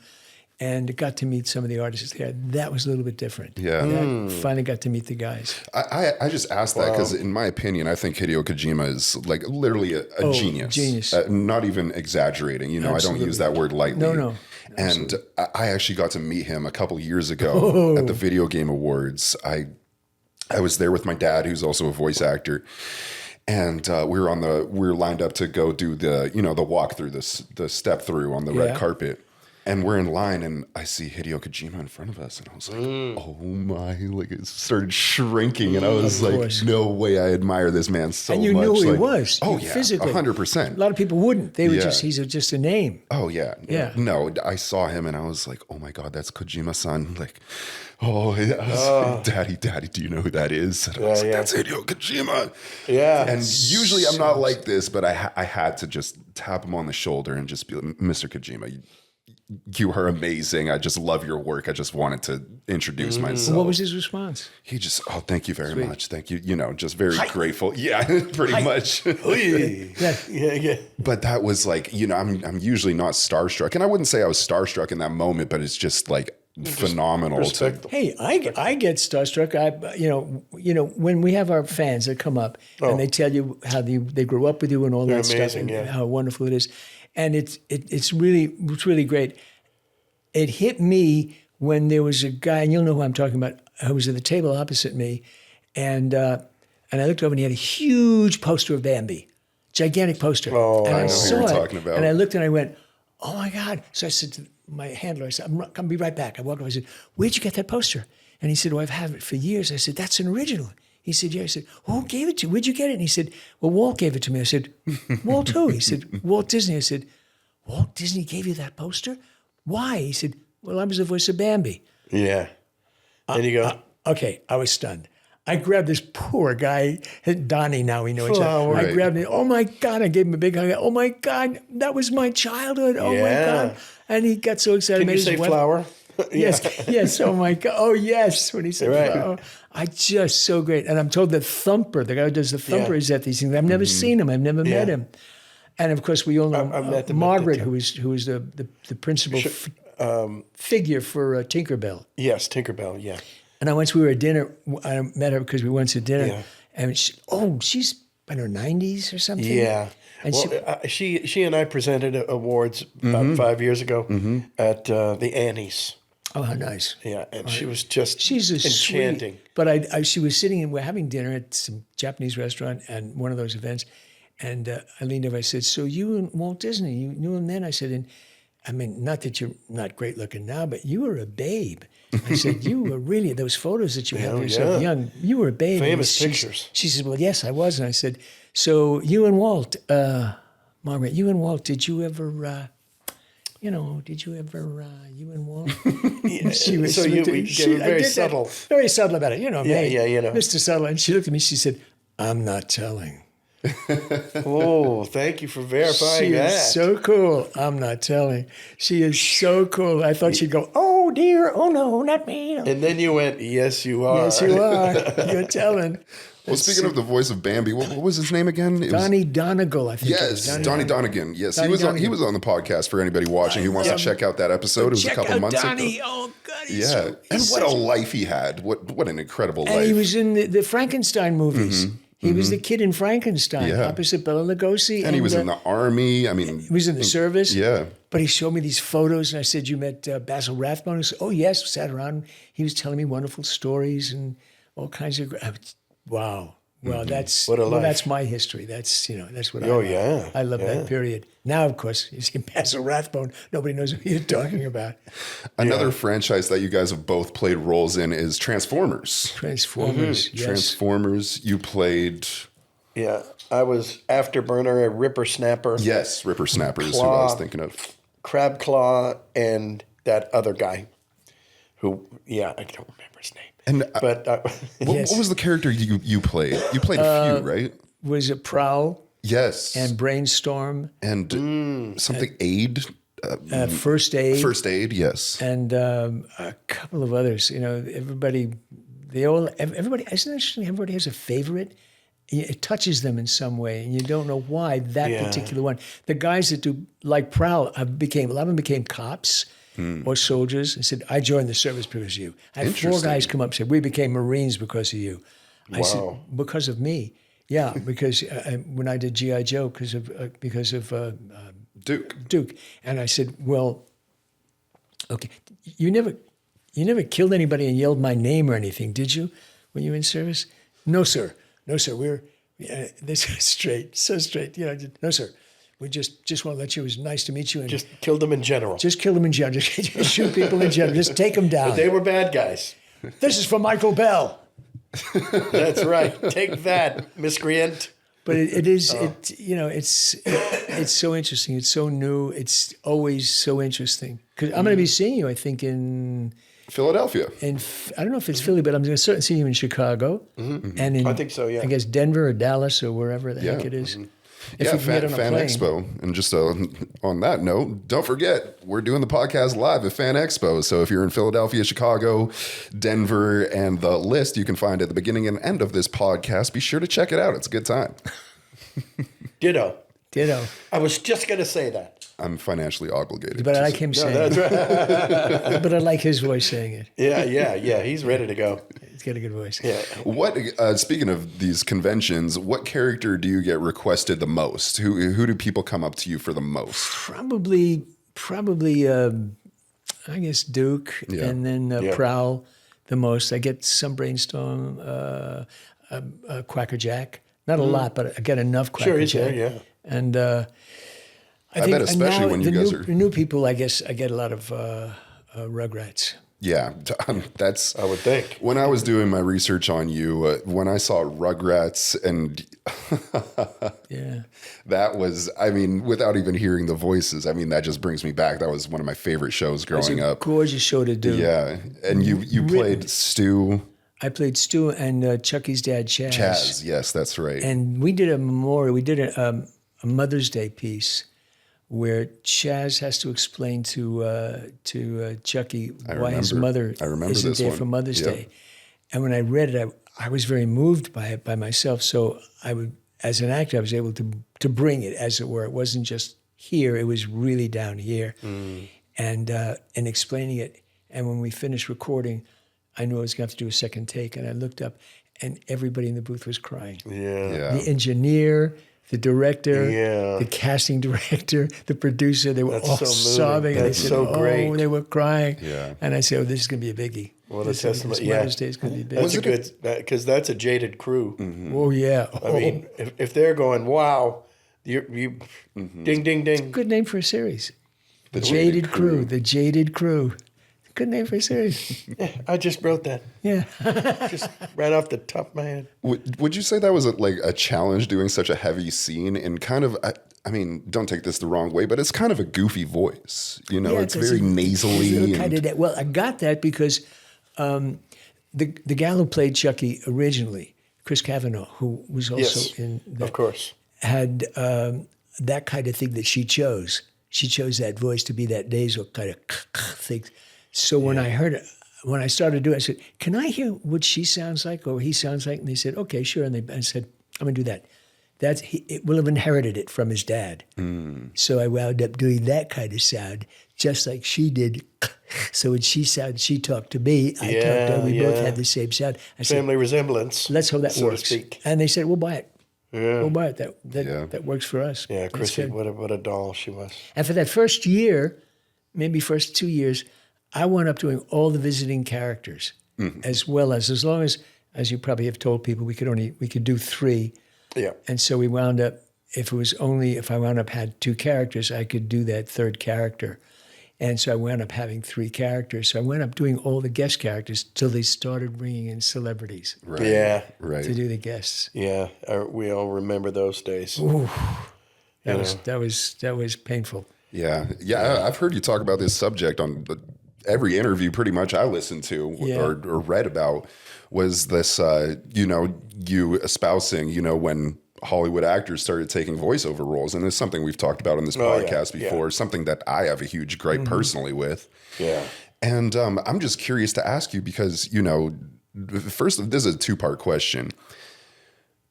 And got to meet some of the artists there. That was a little bit different. Yeah. Finally got to meet the guys. I just asked that because, in my opinion, I think Hideo Kojima is like literally a genius. Genius. Not even exaggerating. I don't use that word lightly. No. And I actually got to meet him a couple years ago at the Video Game Awards. I was there with my dad, who's also a voice actor. And we were lined up to go do the walk through, the step through on the red carpet. And we're in line, and I see Hideo Kojima in front of us, and I was like, "Oh my!" Like it started shrinking, and I was like, "No way! I admire this man so much." And you knew who he was. Oh yeah, physically, 100%. A lot of people wouldn't. They would he's just a name. Oh yeah, Yeah. No, I saw him, and I was like, "Oh my God, that's Kojima-san!" Like, Daddy, do you know who that is? And I was like, "That's Hideo Kojima." Yeah. And usually I'm not like this, but I had to just tap him on the shoulder and just be like, "Mr. Kojima, you are amazing. I just love your work. I just wanted to introduce myself." What was his response? He just, thank you very much. Thank you. Just very grateful. Yeah, pretty much. Yeah. But that was like, I'm usually not starstruck. And I wouldn't say I was starstruck in that moment, but it's just like phenomenal. Respectful. Hey, I get starstruck. When we have our fans that come up and they tell you how they grew up with you and all that stuff, amazing, and yeah. how wonderful it is, and it's really great. It hit me when there was a guy, and you'll know who I'm talking about, who was at the table opposite me, and I looked over and he had a huge poster of Bambi, gigantic poster. Oh, and I I know who saw you're it, talking about. and I looked and I went, "Oh my God!" So I said to my handler, I said, "I'll be right back." I walked over. I said, "Where'd you get that poster?" And he said, "Well, I've had it for years." I said, "That's an original." He said, "Yeah." I said, "Who gave it to you? Where'd you get it?" And he said, "Well, Walt gave it to me." I said, "Walt who?" He said, "Walt Disney." I said, "Walt Disney gave you that poster? Why?" He said, "Well, I was the voice of Bambi." Yeah. There you go. Okay, I was stunned. I grabbed this poor guy, Donnie, now we know each other. I grabbed him. Oh my God, I gave him a big hug. Oh my God, that was my childhood. Oh my God. And he got so excited. Can you say flower? Yes. Oh my God. Oh yes. When he said Right. flower. I just so great. And I'm told that Thumper, the guy who does the Thumper, is at these things. I've never seen him. I've never met him. And of course, we all know I've met them at Margaret, the who is the principal figure for Tinkerbell. Yes, Tinkerbell, yeah. And once we were at dinner, I met her because we went to dinner, Yeah. and she's in her 90s or something. Yeah. And She and I presented awards about 5 years ago at the Annies. oh, how nice. Yeah, and she was just She's a enchanting. sweet. But she was sitting and we're having dinner at some Japanese restaurant and one of those events, and I leaned over. I said, "So you and Walt Disney, you knew him then?" I said, "And I mean, not that you're not great looking now, but you were a babe." I said, "You were really, those photos that you have of yourself young, you were a babe." Famous And pictures. She said, "Well, yes, I was." And I said, "So you and Walt, Margaret, you and Walt, did you ever did you ever, you and Walt? She was, So you looked at- gave it I very did that. subtle. Very subtle about it. You know, Yeah, me, yeah, you know. Mr. Subtle. And she looked at me, she said, I'm not telling. Oh, thank you for verifying She that. is so cool. I'm not telling. She is so cool. I thought she'd go, oh dear, oh no, not me. And then you went, yes, you are. Yes, you are. You're telling. Well, speaking of the voice of Bambi, what was his name again? It was- Donnie Donegal, I think. it was. Yes, Donnie Donegan. Yes, Donnie he was on Donegan. the podcast for anybody watching who wants to check out that episode. It was Check a couple out months Donnie. ago. Oh, God. He's Yeah, so, and he's what a such- life he had! What an incredible And life! he was in the Frankenstein movies. He was the kid in Frankenstein, Yeah. opposite Bela Lugosi. and he was in the army. I mean, He was in the service. yeah. But he showed me these photos, and I said, "You met Basil Rathbone?" He said, "Oh yes." Sat around. He was telling me wonderful stories and all kinds of. Wow. Well, that's What a life. that's my history. That's that's what I Oh, love. yeah. I love that period. Now, of course, you see Basil Rathbone. Nobody knows what you're talking about. Another franchise that you guys have both played roles in is Transformers. Transformers. Yes. Transformers. You played. Yeah, I was Afterburner, a Ripper Snapper, Yes, Ripper Snapper is who I was Claw. thinking of. Crab Claw, and that other guy who, I don't remember his name. And But what was the character you played? You played a few, right? Was it Prowl Yes. and Brainstorm, And something aid. First Aid, First aid, yes. and a couple of others. Everybody, everybody. Isn't it interesting? Everybody has a favorite. It touches them in some way, and you don't know why that particular one. The guys that do like Prowl, a lot of them became cops or soldiers, and said, "I joined the service because of you." I had 4 guys come up and said, "We became Marines because of you." I said, "Because of me." Yeah, because when I did G.I. Joe, because of Duke. and I said, "Well, okay, you never killed anybody and yelled my name or anything, did you, when you were in service?" "No, sir. No, sir. This is straight, so straight. No, sir. We just want to let you. It was nice to meet you. And just killed them in general. just kill them in general. Just shoot people in general. Just take them down. They were bad guys. This is for Michael Bell." That's right. Take that, miscreant. But it's so interesting. It's so new. It's always so interesting. Because I'm going to be seeing you, I think, in Philadelphia. I don't know if it's Philly, but I'm going to certainly see you in Chicago, and in I think so, yeah. I guess Denver or Dallas or wherever the heck it is. If Yeah, we can get Fan, on a Fan plane. Expo. And just on that note, don't forget, we're doing the podcast live at Fan Expo. So if you're in Philadelphia, Chicago, Denver, and the list you can find at the beginning and end of this podcast, be sure to check it out. It's a good time. Ditto. Ditto. I was just going to say that. I'm financially obligated. But I to like say- him saying it. But I like his voice saying it. Yeah. He's ready to go. He's got a good voice. Yeah. What? Speaking of these conventions, what character do you get requested the most? Who do people come up to you for the most? Probably, I guess Duke, Yeah. and then Prowl the most. I get some Brainstorm, Quacker Jack. Not a lot, but I get enough Quacker Sure, he's Jack. there, yeah. And I bet especially now when you the guys new, are- the new people, I guess I get a lot of Rugrats. Yeah, that's. I would think. When I was doing my research on you, when I saw Rugrats, and Yeah. that was, I mean, without even hearing the voices, I mean, that just brings me back. That was one of my favorite shows It's growing a up. gorgeous show to do. Yeah, and you played Stu. I played Stu and Chucky's dad, Chaz. Chaz, yes, that's right. And we did a memorial. We did a Mother's Day piece where Chaz has to explain to Chucky why his remember- mother I remember isn't this there one. for Mother's Yeah. Day. And when I read it, I was very moved by it by myself. So I would, as an actor, I was able to bring it, as it were. It wasn't just here; it was really down here, and explaining it. And when we finished recording, I knew I was going to have to do a second take, and I looked up, and everybody in the booth was crying. yeah, The engineer, the director, Yeah. the casting director, the producer, they were That's all so moving. sobbing. And That's they said, so great. they were crying. Yeah. And I said, oh, this is going to be a biggie. What a This testament. Mother's Day is going to be big. That's a good, because that's a jaded crew. Oh, yeah. I mean, if they're going, wow, you ding, ding, ding. Good name for a series. The Jaded Crew. The Jaded Crew. Good name for a series. Yeah, I just wrote that. Yeah. Just right off the top of my head. Would you say that was like a challenge doing such a heavy scene and kind of, I mean, don't take this the wrong way, but it's kind of a goofy voice. You know, it's very nasally. Well, I got that because the gal who played Chucky originally, Chris Cavanaugh, who was also in that, of course, had that kind of thing that she chose. She chose that voice to be that nasal kind of thing. So when I heard it, when I started doing it, I said, can I hear what she sounds like or he sounds like? And they said, okay, sure. And I said, I'm going to do that. It will have inherited it from his dad. So I wound up doing that kind of sound, just like she did. So when she talked to me, I talked to her. We both had the same sound. I said, family resemblance. let's hope that so works. to speak. And they said, we'll buy it. Yeah. We'll buy it. That works for us. Yeah, That's Chrissy, good. what a doll she was. And for that first year, maybe first 2 years, I wound up doing all the visiting characters, as well as long as you probably have told people, we could do 3. Yeah. And so we wound up, if I wound up had 2 characters, I could do that 3rd character. And so I wound up having 3 characters. So I wound up doing all the guest characters till they started bringing in celebrities Right. Yeah. Right. to do the guests. Yeah. We all remember those days. That was painful. Yeah. I've heard you talk about this subject on every interview pretty much I listened to or read about was this, you espousing, when Hollywood actors started taking voiceover roles. And it's something we've talked about on this podcast before, something that I have a huge gripe personally with. Yeah. And I'm just curious to ask you because, first, this is a 2-part question.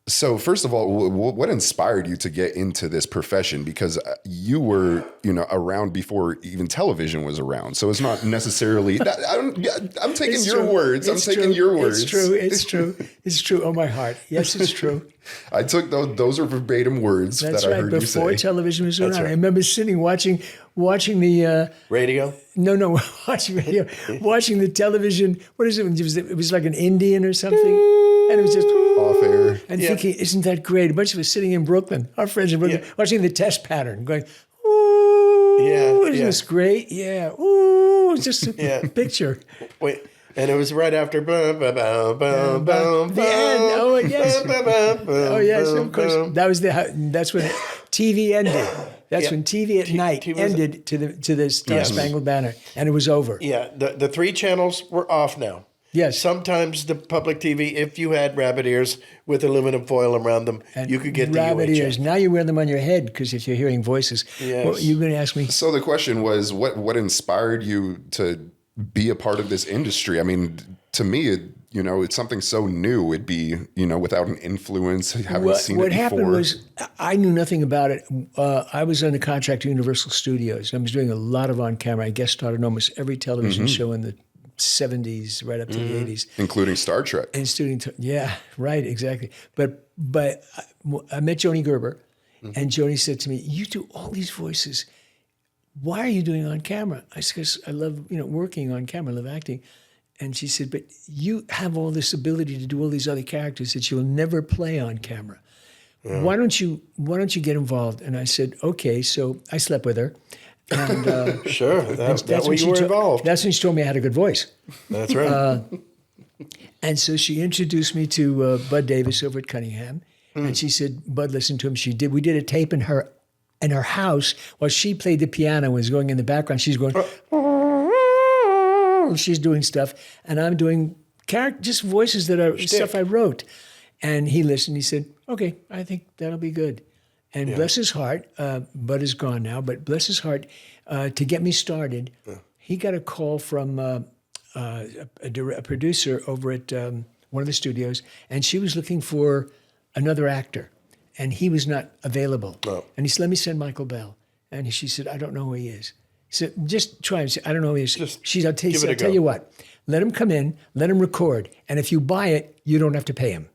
So first of all, what inspired you to get into this profession? Because you were, around before even television was around. So it's not necessarily. I'm taking your words. I'm taking your words. It's true. It's true. Oh, my heart. Yes, it's true. I took those are verbatim words That's that I right. heard you say. Before television was around, right. I remember sitting watching the. Radio? No, watching radio, watching the television. What is it? It was like an Indian or something. And it was just Off air. and thinking, isn't that great? A bunch of us sitting in Brooklyn, our friends in Brooklyn, watching the test pattern, going, ooh, isn't this great? Yeah, ooh, it's just a picture. Wait, and it was right after The end. Oh, yes. Oh, yes, of course. That's when TV ended. That's when TV at night ended to the Star Spangled Banner, and it was over. Yeah, the 3 channels were off now. Yes. Sometimes the public TV, if you had rabbit ears with aluminum foil around them, you could get the rabbit UHF. ears. Now you wear them on your head because if you're hearing voices. Yes. What you're going to ask me? So the question was, what inspired you to be a part of this industry? I mean, to me, it's something so new. It'd be, without an influence, haven't seen it before. What happened was I knew nothing about it. I was under contract to Universal Studios. I was doing a lot of on-camera. I guest starred on almost every television show in the 70s right up to the 80s. Including Star Trek. And yeah, right, exactly. But I met Joni Gerber, and Joni said to me, you do all these voices. Why are you doing on camera? I said, because I love working on camera, I love acting. And she said, but you have all this ability to do all these other characters that you'll never play on camera. Why don't you get involved? And I said, okay. So I slept with her. And, Sure, that's when when you were involved. That's when she told me I had a good voice. That's right. And so she introduced me to Bud Davis over at Cunningham. And she said, Bud, listen to him. We did a tape in her house while she played the piano and was going in the background. She's going, she's doing stuff. And I'm doing just voices that are stuff I wrote. And he listened. He said, okay, I think that'll be good. And bless his heart, Bud is gone now, but bless his heart, to get me started, he got a call from a producer over at one of the studios, and she was looking for another actor, and he was not available. Oh. And he said, let me send Michael Bell. And she said, I don't know who he is. He said, just try him. I don't know who he is. I'll tell you what, let him come in, let him record, and if you buy it, you don't have to pay him.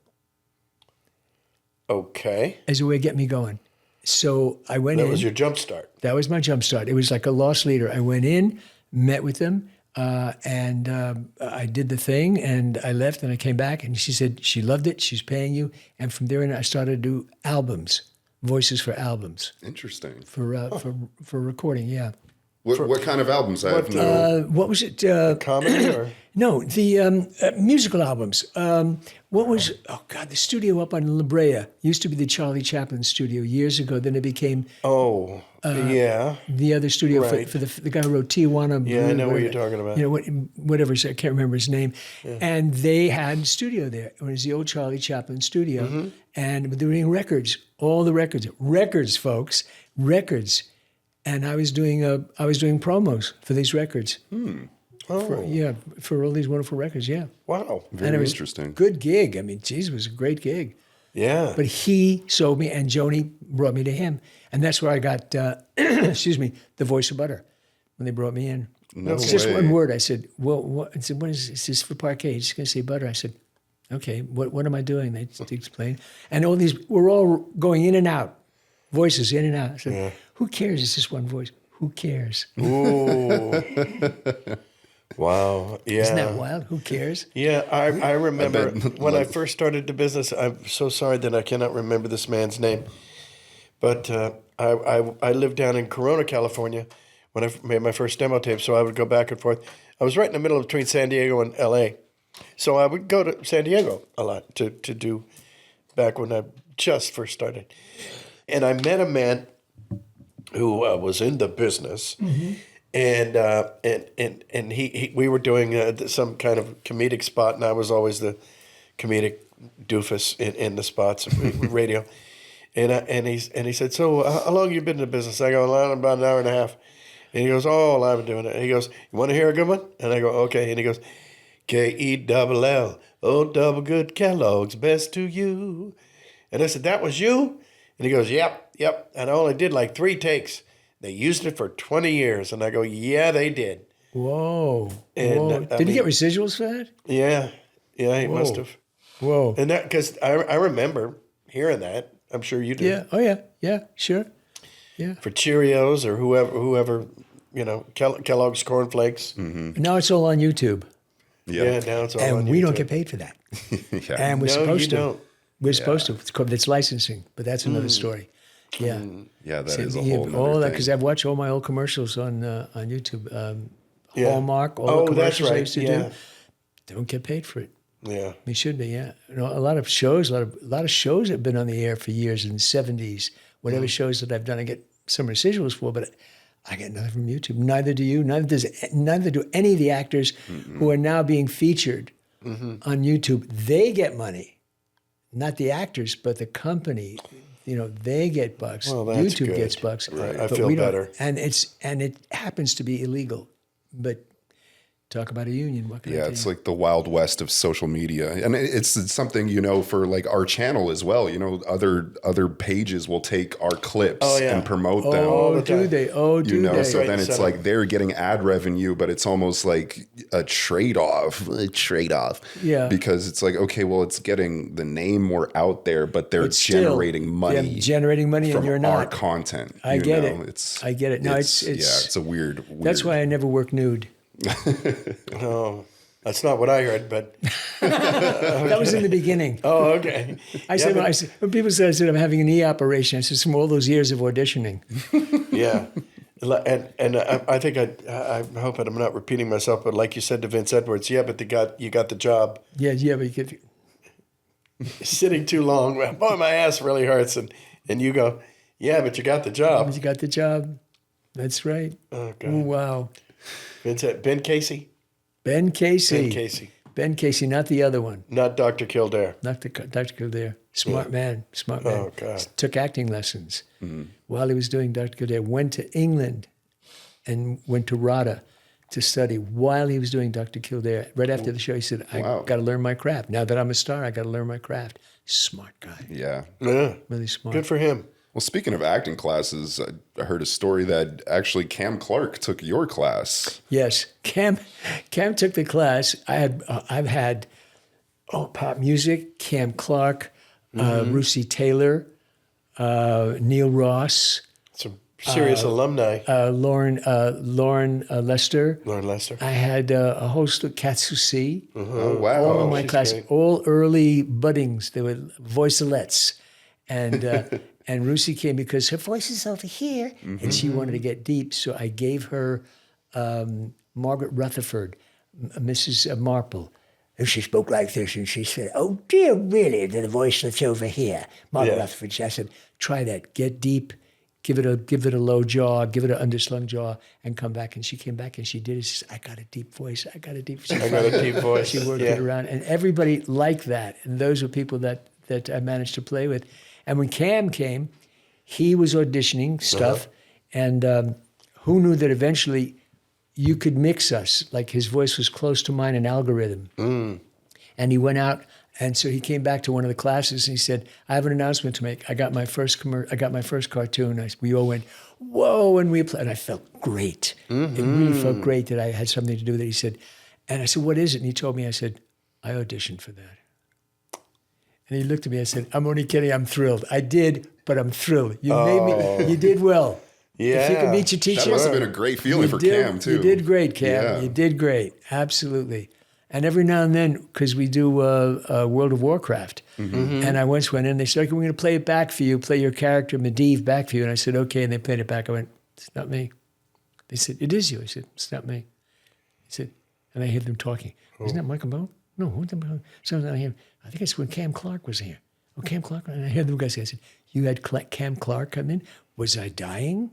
Okay. As a way to get me going. So I went in. That was your jump start. That was my jump start. It was like a lost leader. I went in, met with them, and I did the thing, and I left, and I came back, and she said she loved it. She's paying you. And from there on, I started to do albums, voices for albums. Interesting. For recording, yeah. What kind of albums? I have no. What was it? Comedy or No, the musical albums. What was? Oh God, the studio up on La Brea used to be the Charlie Chaplin studio years ago. Then it became yeah. the other studio Right. for the guy who wrote Tijuana. Yeah, Blue, I know what you're whatever. talking about. You know whatever. I can't remember his name. And they had a studio there. It was the old Charlie Chaplin studio, Mm-hmm. and they were doing records, all the records, folks, records. And I was doing promos for these records. For all these wonderful records. Yeah. Wow. Very And it was interesting. good gig. I mean, geez, it was a great gig. Yeah. But he sold me, and Joni brought me to him, and that's where I got, excuse me, the voice of butter when they brought me in. No It's just way. one word. I said, "Well, what?" I said, "What is this for parquet?" He's going to say butter. I said, "Okay, what am I doing?" They explained, and all these we're all going in and out, voices in and out. I said, "Who cares? It's just one voice. Who cares?" Ooh. Wow. Yeah. Isn't that wild? Who cares? Yeah, I remember bet. when I first started the business. I'm so sorry that I cannot remember this man's name, but I lived down in Corona, California, when I made my first demo tape. So I would go back and forth. I was right in the middle between San Diego and L.A., so I would go to San Diego a lot to do back when I just first started, and I met a man who was in the business. And we were doing some kind of comedic spot, and I was always the comedic doofus in the spots of radio. And he said, "So how long you been in the business?" I go, "About an hour and a half." And he goes, "Oh, I've been doing it." He goes, "You want to hear a good one?" And I go, "Okay." And he goes, K-E-double-L, oh, double good Kellogg's, best to you. And I said, "That was you?" And he goes, Yep. And I only did like 3 takes. They used it for 20 years. And I go, "Yeah, they did." Whoa. And, Whoa. I Did he get mean- residuals for that? Yeah, he must have. Whoa. And that, because I remember hearing that. I'm sure you do. Yeah. Oh, yeah. Yeah, sure. For Cheerios or whoever, Kellogg's Corn Flakes. Now it's all on YouTube. Yeah, now it's all on And we don't YouTube. get paid for that. Yeah. And we're No, supposed you to. don't. We're supposed to. It's licensing, but that's another story. Yeah. Yeah, that So is a you- whole all nother that thing. because I've watched all my old commercials on YouTube. Yeah. Hallmark, all Oh, the that's commercials I right, used to yeah. do. Don't get paid for it. Yeah. They should be, yeah. A lot of shows, a lot of shows have been on the air for years in the 70s. Whatever shows that I've done, I get some residuals for, but I get nothing from YouTube. Neither do you. Neither do any of the actors who are now being featured on YouTube. They get money, not the actors, but the company. They get bucks. Well, that's YouTube good. gets bucks. Right. I but feel we don't. better. And it happens to be illegal, but. Talk about a union. What can I Yeah, tell it's you? like the wild west of social media, and it's something for like our channel as well. Other pages will take our clips and promote them. Oh, the do time. they? Oh, do they? So Right, then it's so- like they're getting ad revenue, but it's almost like a trade off. Yeah. Because it's like, okay, well, it's getting the name more out there, but they're It's still- generating money. yeah, generating money, from and you're our not. content. I get it. It's I get it. No, it's a weird. That's why I never work nude. Oh, that's not what I heard, but That was in the beginning. oh, okay. I said, when people said, I'm having a knee operation, I said, from all those years of auditioning. Yeah. And I think I hope I'm not repeating myself, but like you said to Vince Edwards, yeah, but you got the job. Yeah, but you could, Sitting too long, boy, my ass really hurts, and you go, yeah, but you got the job. you got the job. That's right. Oh, God. Oh, wow. Ben Casey, Ben Casey. Ben Casey, Ben Casey, not the other one. not Dr. Kildare. Not the Dr. Kildare. Smart man. Oh, God. Took acting lessons while he was doing Dr. Kildare. Went to England and went to RADA to study while he was doing Dr. Kildare. Right after the show, he said, I Wow. got to learn my craft. Now that I'm a star, I got to learn my craft. Smart guy. Yeah. Yeah, Really smart. good for him. Well, speaking of acting classes, I heard a story that actually Cam Clark took your class. Yes, Cam took the class. I've had pop music, Cam Clark, Russi Taylor, Neil Ross, Some serious alumni. Lauren Lester. Lauren Lester. I had a host of cats who see. Oh, wow. All of my she's class, great. all early buddings. They were voicelettes, and And Lucy came because her voice is over here, and she wanted to get deep. So I gave her Margaret Rutherford, Mrs. Marple. And she spoke like this, and she said, "Oh dear, really? The voice that's over here, Margaret Rutherford." I said, "Try that. Get deep. Give it a low jaw. Give it an underslung jaw, and come back." And she came back and she did it. She said, "I got a deep voice. I got a deep voice." I got a deep voice. She worked it around, and everybody liked that. And those were people that I managed to play with. And when Cam came, he was auditioning stuff, and who knew that eventually you could mix us? Like his voice was close to mine in algorithm. And he went out, and so he came back to one of the classes and he said, "I have an announcement to make. I got my first cartoon." We all went, "Whoa!" And we applied, and I felt great. It really felt great that I had something to do with it. He said, and I said, "What is it?" And he told me. I said, "I auditioned for that." And he looked at me. I said, "I'm only kidding. I'm thrilled. I did, but I'm thrilled. You made me. You did well. If you can beat your teacher." That must have been a great feeling for Cam, too. You did great, Cam. Yeah. You did great. Absolutely. And every now and then, because we do World of Warcraft, and I once went in, they said, "Okay, we're going to play it back for you, play your character, Medivh, back for you." And I said, "Okay," and they played it back. I went, "It's not me." They said, "It is you." I said, "It's not me." He said, and I heard them talking. "Isn't that Michael Bone?" "No, who's that? Something I hear. I think it's when Cam Clark was here." "Oh, Cam Clark?" And I heard them guys say, I said, "You had Cam Clark come in? Was I dying?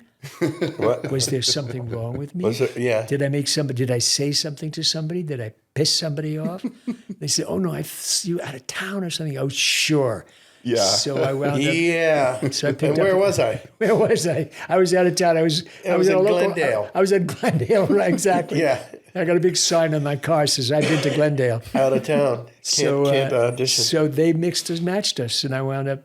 What? Was there something wrong with me? Was it? Yeah. Did I say something to somebody? Did I piss somebody off?" They said, "Oh no, I you out of town or something." "Oh sure." Yeah. So I wound up. Yeah. So I picked And up. where was I? Where was I? I was out of town. I was was at in a local, Glendale. I was at Glendale, right? Exactly. Yeah. I got a big sign on my car that says I've been to Glendale. Out of town. Can't audition. So they mixed us, matched us, and I wound up.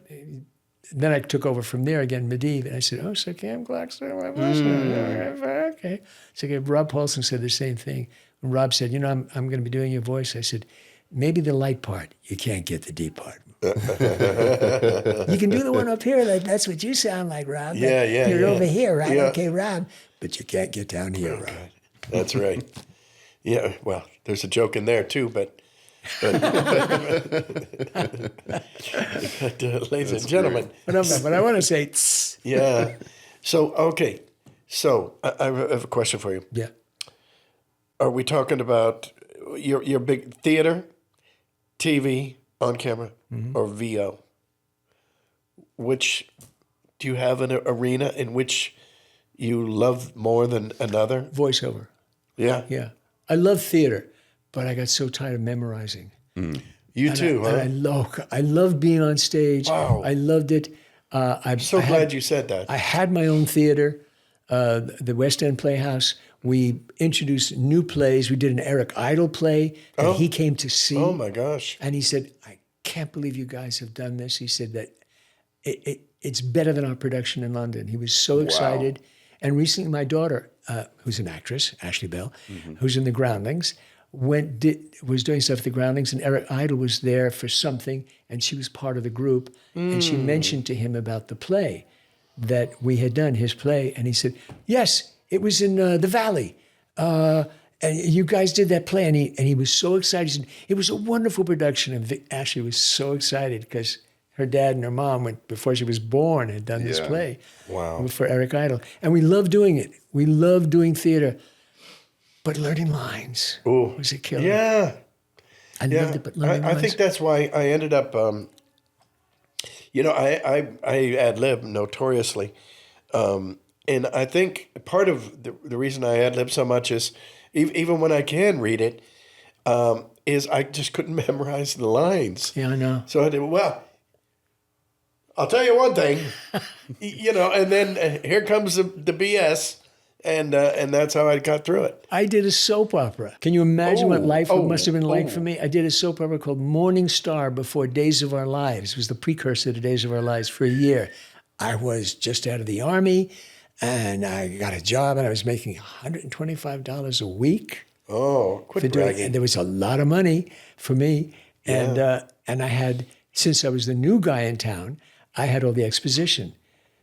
Then I took over from there again, Medivh, and I said, "Oh, so Cam Clark's okay." So Rob Paulson said the same thing. And Rob said, "You know, I'm going to be doing your voice." I said, "Maybe the light part. You can't get the deep part. You can do the one up here, like that's what you sound like, Rob. Yeah, yeah, You're yeah. over here, right? Yeah. Okay, Rob, but you can't get down here, Rob." That's right. Yeah, well, there's a joke in there too, but ladies and gentlemen. But I want to say, tss. Yeah. So, okay. So, I have a question for you. Yeah. Are we talking about your big theater, TV, on camera, or VO? Which, do you have an arena in which you love more than another? Voiceover. Yeah. Yeah. I love theater, but I got so tired of memorizing. You too, huh? And I love being on stage. Wow. I loved it. I'm so glad you said that. I had my own theater, the West End Playhouse. We introduced new plays. We did an Eric Idle play that he came to see. Oh my gosh. And he said, "I can't believe you guys have done this." He said that it's better than our production in London. He was so excited. And recently my daughter, who's an actress, Ashley Bell, who's in the Groundlings, was doing stuff at the Groundlings, and Eric Idle was there for something, and she was part of the group. And she mentioned to him about the play that we had done, his play, and he said, "Yes, it was in the Valley. And you guys did that play." And he was so excited. He said, "It was a wonderful production." And Ashley was so excited because her dad and her mom, before she was born, had done this play. Wow. For Eric Idle. And we love doing it. We love doing theater. But learning lines was a killer. Yeah. I loved it, but learning lines. I think that's why I ended up, I ad-lib notoriously. And I think part of the reason I ad-lib so much is, even when I can read it, is I just couldn't memorize the lines. Yeah, I know. So I did, well, I'll tell you one thing, and then here comes the BS, and that's how I got through it. I did a soap opera. Can you imagine what life must have been like for me? I did a soap opera called Morning Star before Days of Our Lives. It was the precursor to Days of Our Lives for a year. I was just out of the Army, and I got a job, and I was making $125 a week. Oh, quit bragging. And there was a lot of money for me. And I had, since I was the new guy in town, I had all the exposition.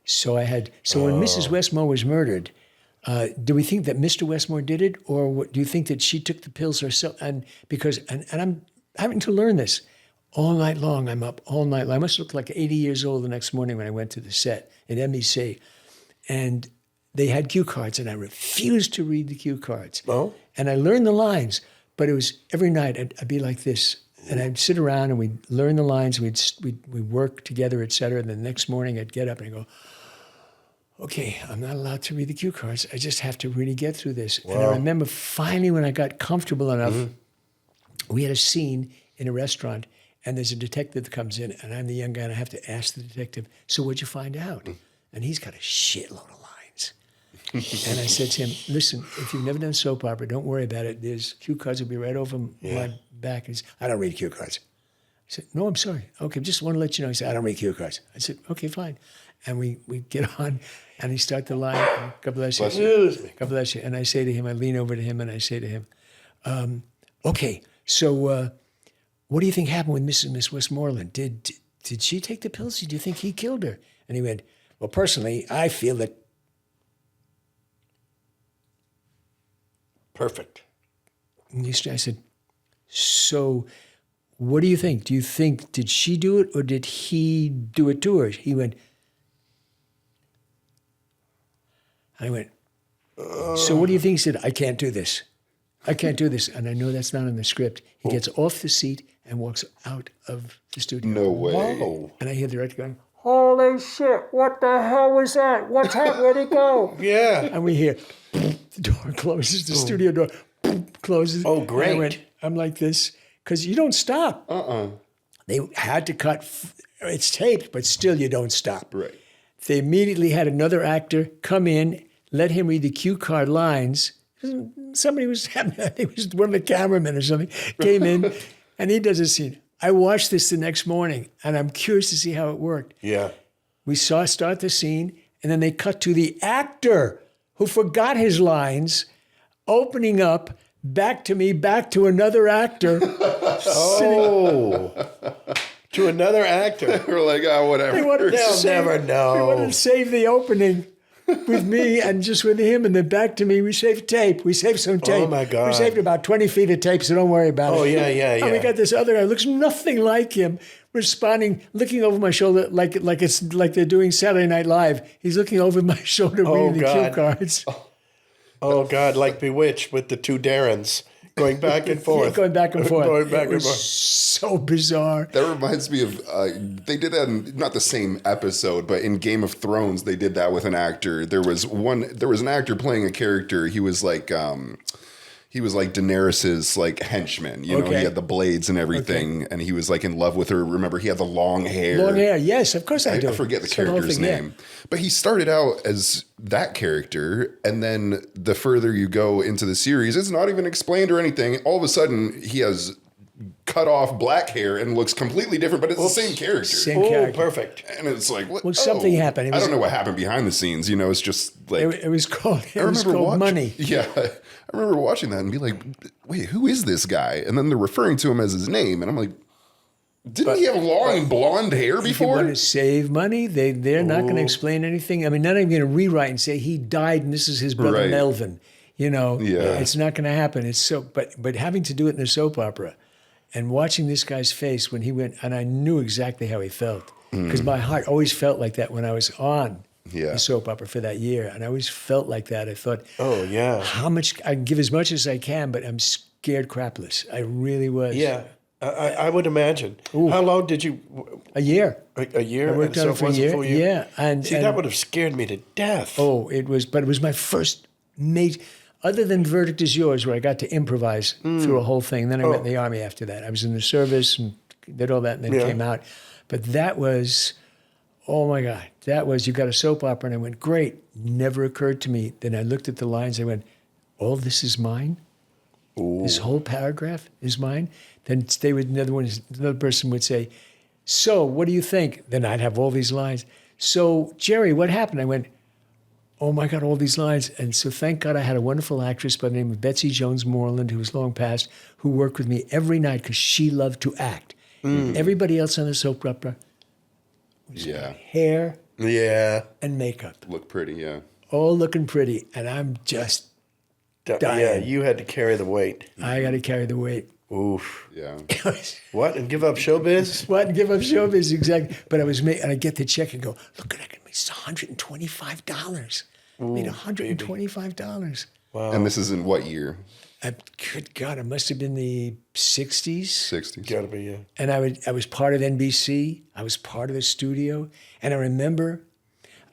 So when Mrs. Westmore was murdered, do we think that Mr. Westmore did it, or do you think that she took the pills herself? And I'm having to learn this. all night long. I'm up all night long. I must look like 80 years old the next morning when I went to the set at MEC. And they had cue cards, and I refused to read the cue cards. Oh? And I learned the lines, but it was every night I'd be like this. And I'd sit around and we'd learn the lines, we'd work together, et cetera. And the next morning I'd get up and I'd go, okay, I'm not allowed to read the cue cards. I just have to really get through this. Wow. And I remember finally when I got comfortable enough, we had a scene in a restaurant and there's a detective that comes in and I'm the young guy and I have to ask the detective, so what'd you find out? And he's got a shitload of lines. And I said to him, listen, if you've never done soap opera, don't worry about it. There's cue cards will be right over my back. And he said, I don't read cue cards. I said, no, I'm sorry. Okay, just want to let you know. He said, I don't read cue cards. I said, okay, fine. And we get on and he starts the line. God bless you. God bless you. And I say to him, I lean over to him and I say to him, okay, so what do you think happened with Miss Westmoreland? Did she take the pills? Do you think he killed her? And he went, well, personally, I feel that. Perfect. And I said, so what do you think? Do you think, did she do it or did he do it to her? He went, I went, so what do you think? He said, I can't do this. I can't do this. And I know that's not in the script. He gets off the seat and walks out of the studio. No way. Whoa. And I hear the director going, holy shit, what the hell was that? What's happened? Where'd it go? Yeah. And we hear, the door closes, the studio door closes. Oh, great. And I'm like this, because you don't stop. They had to cut, it's taped, but still you don't stop. Right. They immediately had another actor come in, let him read the cue card lines. Somebody was, I think it was one of the cameramen or something, came in, and he does a scene. I watched this the next morning, and I'm curious to see how it worked. Yeah. We start the scene, and then they cut to the actor who forgot his lines, opening up, back to me, back to another actor. Oh. To another actor. We're like, oh, whatever. They'll never know. They wanted to save the opening with me and just with him, and then back to me. We saved tape. We saved some tape. Oh, my God. We saved about 20 feet of tape, so don't worry about it. Oh, yeah. And we got this other guy, looks nothing like him, responding, looking over my shoulder like they're doing Saturday Night Live. He's looking over my shoulder reading the cue cards. Oh, God, like Bewitched with the two Darrens going back and forth. Going back and forth. Going back it and was forth. so bizarre. That reminds me of, they did that in not the same episode, but in Game of Thrones, they did that with an actor. There was an actor playing a character. He was like Daenerys's like henchman. You know, he had the blades and everything, and he was like in love with her. Remember, he had the long hair. Long hair, yes, of course I do. I forget the So whole character's thing, yeah. name. But he started out as that character, and then the further you go into the series, it's not even explained or anything. All of a sudden, he has cut off black hair and looks completely different, but it's the same character. Same Oh, character. perfect. And it's like, what? Well, something happened. It I was- don't know what happened behind the scenes. You know, it's just like It was called, watching- Money. Yeah, I remember watching that and be like, wait, who is this guy? And then they're referring to him as his name, and I'm like, didn't he have long blonde hair If you before? want to save money, they're not going to explain anything. I mean, not even going to rewrite and say he died and this is his brother Right. Melvin. You know, Yeah. it's not going to happen. It's so, but having to do it in a soap opera and watching this guy's face when he went, and I knew exactly how he felt because my heart always felt like that when I was on the soap opera for that year, and I always felt like that. I thought, Oh, yeah. how much I can give as much as I can, but I'm scared crapless. I really was. Yeah. I would imagine. How long did you? A year. A year? I worked on So it for a was year. full year? Yeah, and See, that would have scared me to death. Oh, it was my first major, other than Verdict is Yours, where I got to improvise through a whole thing. Then I went in the Army after that. I was in the service and did all that and then came out. But that was, oh my God, you got a soap opera. And I went, great. Never occurred to me. Then I looked at the lines. I went, all this is mine? Ooh. This whole paragraph is mine? Then another person would say, so what do you think? Then I'd have all these lines. So, Jerry, what happened? I went, oh my God, all these lines. And so thank God I had a wonderful actress by the name of Betsy Jones Moreland, who was long past, who worked with me every night because she loved to act. Everybody else on the soap opera was hair and makeup, Look pretty, yeah. all looking pretty. And I'm just dying. Yeah, you had to carry the weight. I got to carry the weight. Oof. Yeah. What? And give up showbiz? What? Give up showbiz, exactly. But and I get the check and go, look at it, it's $125. Made $125. Wow. And this is in what year? Good God, it must have been the 60s. 60s. Gotta be, yeah. And I was part of NBC. I was part of the studio. And I remember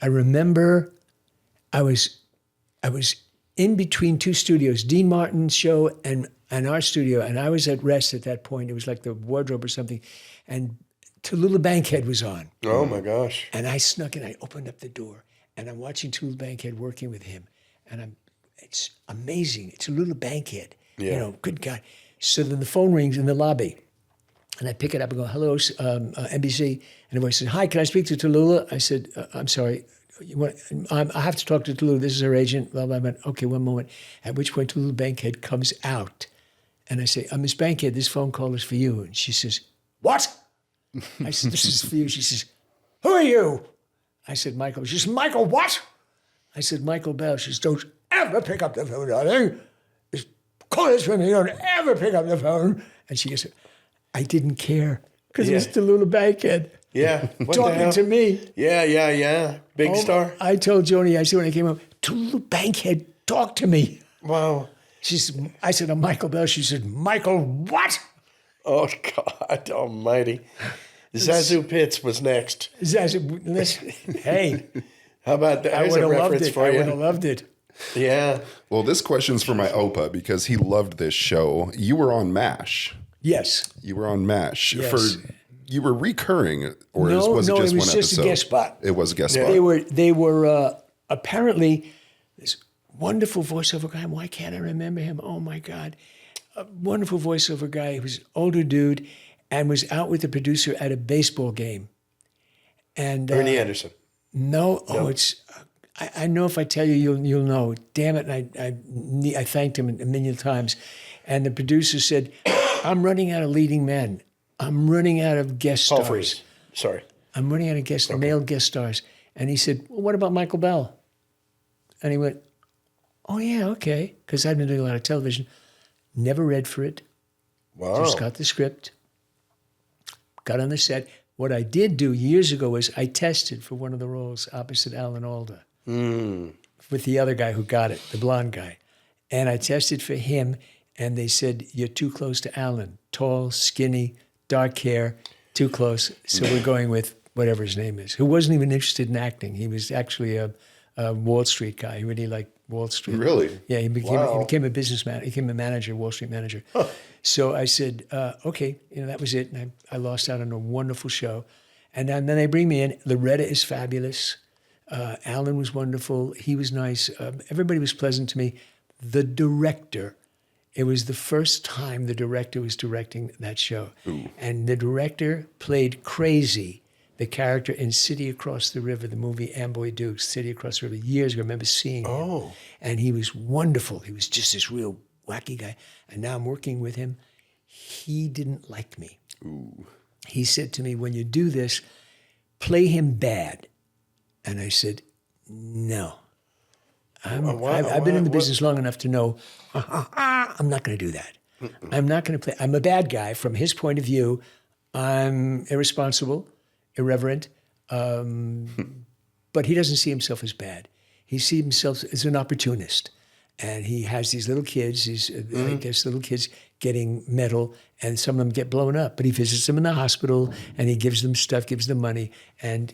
I was in between two studios, Dean Martin's show and our studio, and I was at rest at that point. It was like the wardrobe or something. And Tallulah Bankhead was on. Oh, my gosh. And I snuck in, I opened up the door, and I'm watching Tallulah Bankhead working with him. And it's amazing. It's Tallulah Bankhead. Yeah. You know, good God. So then the phone rings in the lobby. And I pick it up and go, hello, NBC. And the voice says, hi, can I speak to Tallulah? I said, I'm sorry. I have to talk to Tallulah. This is her agent. Blah, blah, blah. Okay, one moment. At which point Tallulah Bankhead comes out. And I say, Miss Bankhead, this phone call is for you. And she says, what? I said, this is for you. She says, who are you? I said, Michael. She says, Michael, what? I said, Michael Bell. She says, don't ever pick up the phone, darling. Just call this for me. Don't ever pick up the phone. And she goes, I didn't care because it was Tallulah Bankhead. Yeah. What the Talking hell? to me. Yeah. Big star. I told Joni, I said when I came up, Tallulah Bankhead talked to me. Wow. I said, I'm Michael Bell. She said, Michael, what? Oh, God almighty. Zazu Pitts was next. Listen, hey, How about that? I There's would a have loved reference it. for I you. would have loved it. Yeah. Well, this question's for my Opa because he loved this show. You were on MASH. Yes. You were on MASH. Yes. You were recurring, or No, was it no, just it was one just a episode? guest spot. It was a guest Yeah. spot. They were apparently this wonderful voiceover guy. Why can't I remember him? Oh my God. A wonderful voiceover guy. He was an older dude and was out with the producer at a baseball game. And Ernie Anderson. No, it's. I know if I tell you, you'll know. Damn it! And I thanked him a million times, and the producer said, "I'm running out of leading men. I'm running out of guest Paul stars. Freese. Sorry. I'm running out of male guest stars." And he said, "Well, what about Michael Bell?" And he went, "Oh yeah, okay," because I'd been doing a lot of television. Never read for it. Wow. Just got the script. Got on the set. What I did do years ago was I tested for one of the roles opposite Alan Alda with the other guy who got it, the blonde guy. And I tested for him, and they said, you're too close to Alan. Tall, skinny, dark hair, too close. So we're going with whatever his name is, who wasn't even interested in acting. He was actually a Wall Street guy. He really liked Wall Street. Really? Yeah, he became a businessman. He became a manager, Wall Street manager. Huh. So I said, okay, that was it. And I lost out on a wonderful show. And then they bring me in. Loretta is fabulous. Alan was wonderful. He was nice. Everybody was pleasant to me. The director, it was the first time the director was directing that show. Ooh. And the director played Crazy, the character in City Across the River, the movie Amboy Dukes, City Across the River. Years ago, I remember seeing him. And he was wonderful. He was just this real wacky guy. And now I'm working with him. He didn't like me. Ooh. He said to me, when you do this, play him bad. And I said, no. I've been in the business long enough to know, I'm not going to do that. I'm not going to play. I'm a bad guy from his point of view. I'm irresponsible, irreverent, but he doesn't see himself as bad. He sees himself as an opportunist. And he has these little kids, I guess little kids getting metal, and some of them get blown up. But he visits them in the hospital, and he gives them stuff, gives them money. And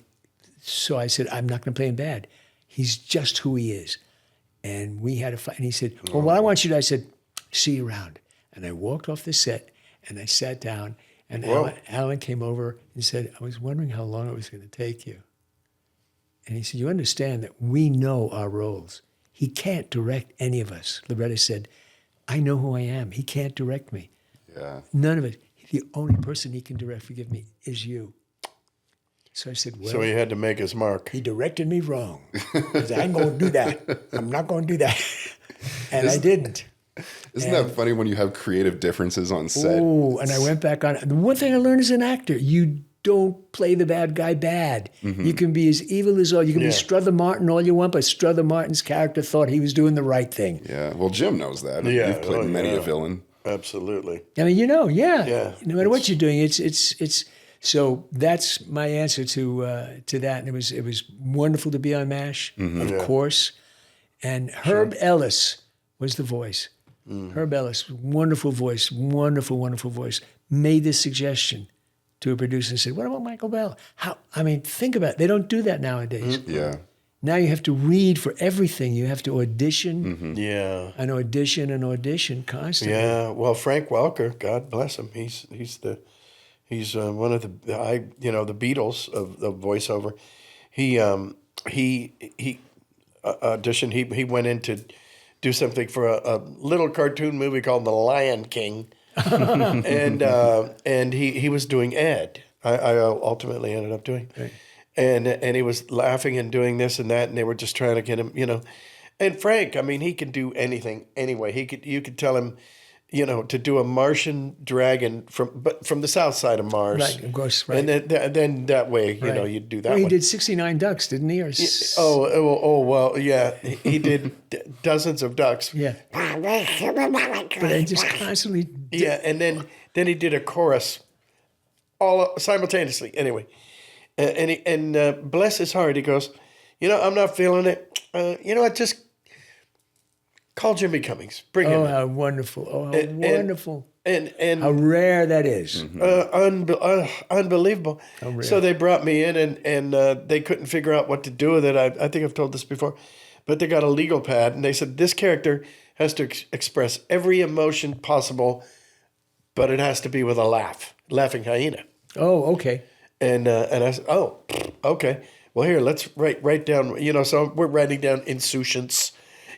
so I said, I'm not going to play him bad. He's just who he is. And we had a fight. And he said, well, what I want you to do, I said, see you around. And I walked off the set, and I sat down, and Alan came over and said, I was wondering how long it was going to take you. And he said, you understand that we know our roles. He can't direct any of us. Loretta said, I know who I am. He can't direct me. Yeah. None of it. The only person he can direct, forgive me, is you. So I said, well. So he had to make his mark. He directed me wrong. I said, I ain't going to do that. I'm not going to do that. And I didn't. Isn't that funny when you have creative differences on set? Oh, and I went back on. The one thing I learned as an actor, you don't play the bad guy bad. Mm-hmm. You can be as evil as all. You can be Strother Martin all you want, but Strother Martin's character thought he was doing the right thing. Yeah, well, Jim knows that. Yeah, You've played many a villain. Absolutely. I mean, yeah. Yeah. No matter what you're doing, it's. So that's my answer to that. And it was wonderful to be on MASH, of course. And Herb Ellis was the voice. Herb Ellis, wonderful voice, wonderful voice, made this suggestion to a producer and said, "What about Michael Bell?" Think about it. They don't do that nowadays. Yeah. Now you have to read for everything. You have to audition. Yeah. An audition constantly. Yeah. Well, Frank Welker, God bless him. He's one of the the Beatles of voiceover. He auditioned. He went in to do something for a little cartoon movie called The Lion King, and he was doing Ed. I ultimately ended up doing, right. and he was laughing and doing this and that, and they were just trying to get him, And Frank, I mean, he can do anything anyway. You could tell him, to do a Martian dragon from the south side of Mars. Right, of course, right. And then that way, Right. you'd do that Well, he one. did 69 ducks, didn't he? Or Well, yeah. He did dozens of ducks. yeah. But I just constantly. Yeah, and then he did a chorus all simultaneously. Anyway, and bless his heart, he goes, I'm not feeling it. I just call Jimmy Cummings. Bring him Oh, in. how wonderful! Oh, how wonderful! And How rare that is. unbelievable. rare. So they brought me in, and they couldn't figure out what to do with it. I think I've told this before, but they got a legal pad, and they said this character has to express every emotion possible, but it has to be with a laughing hyena. Oh, okay. And I said, oh, okay. Well, here, let's write down. So we're writing down insouciance,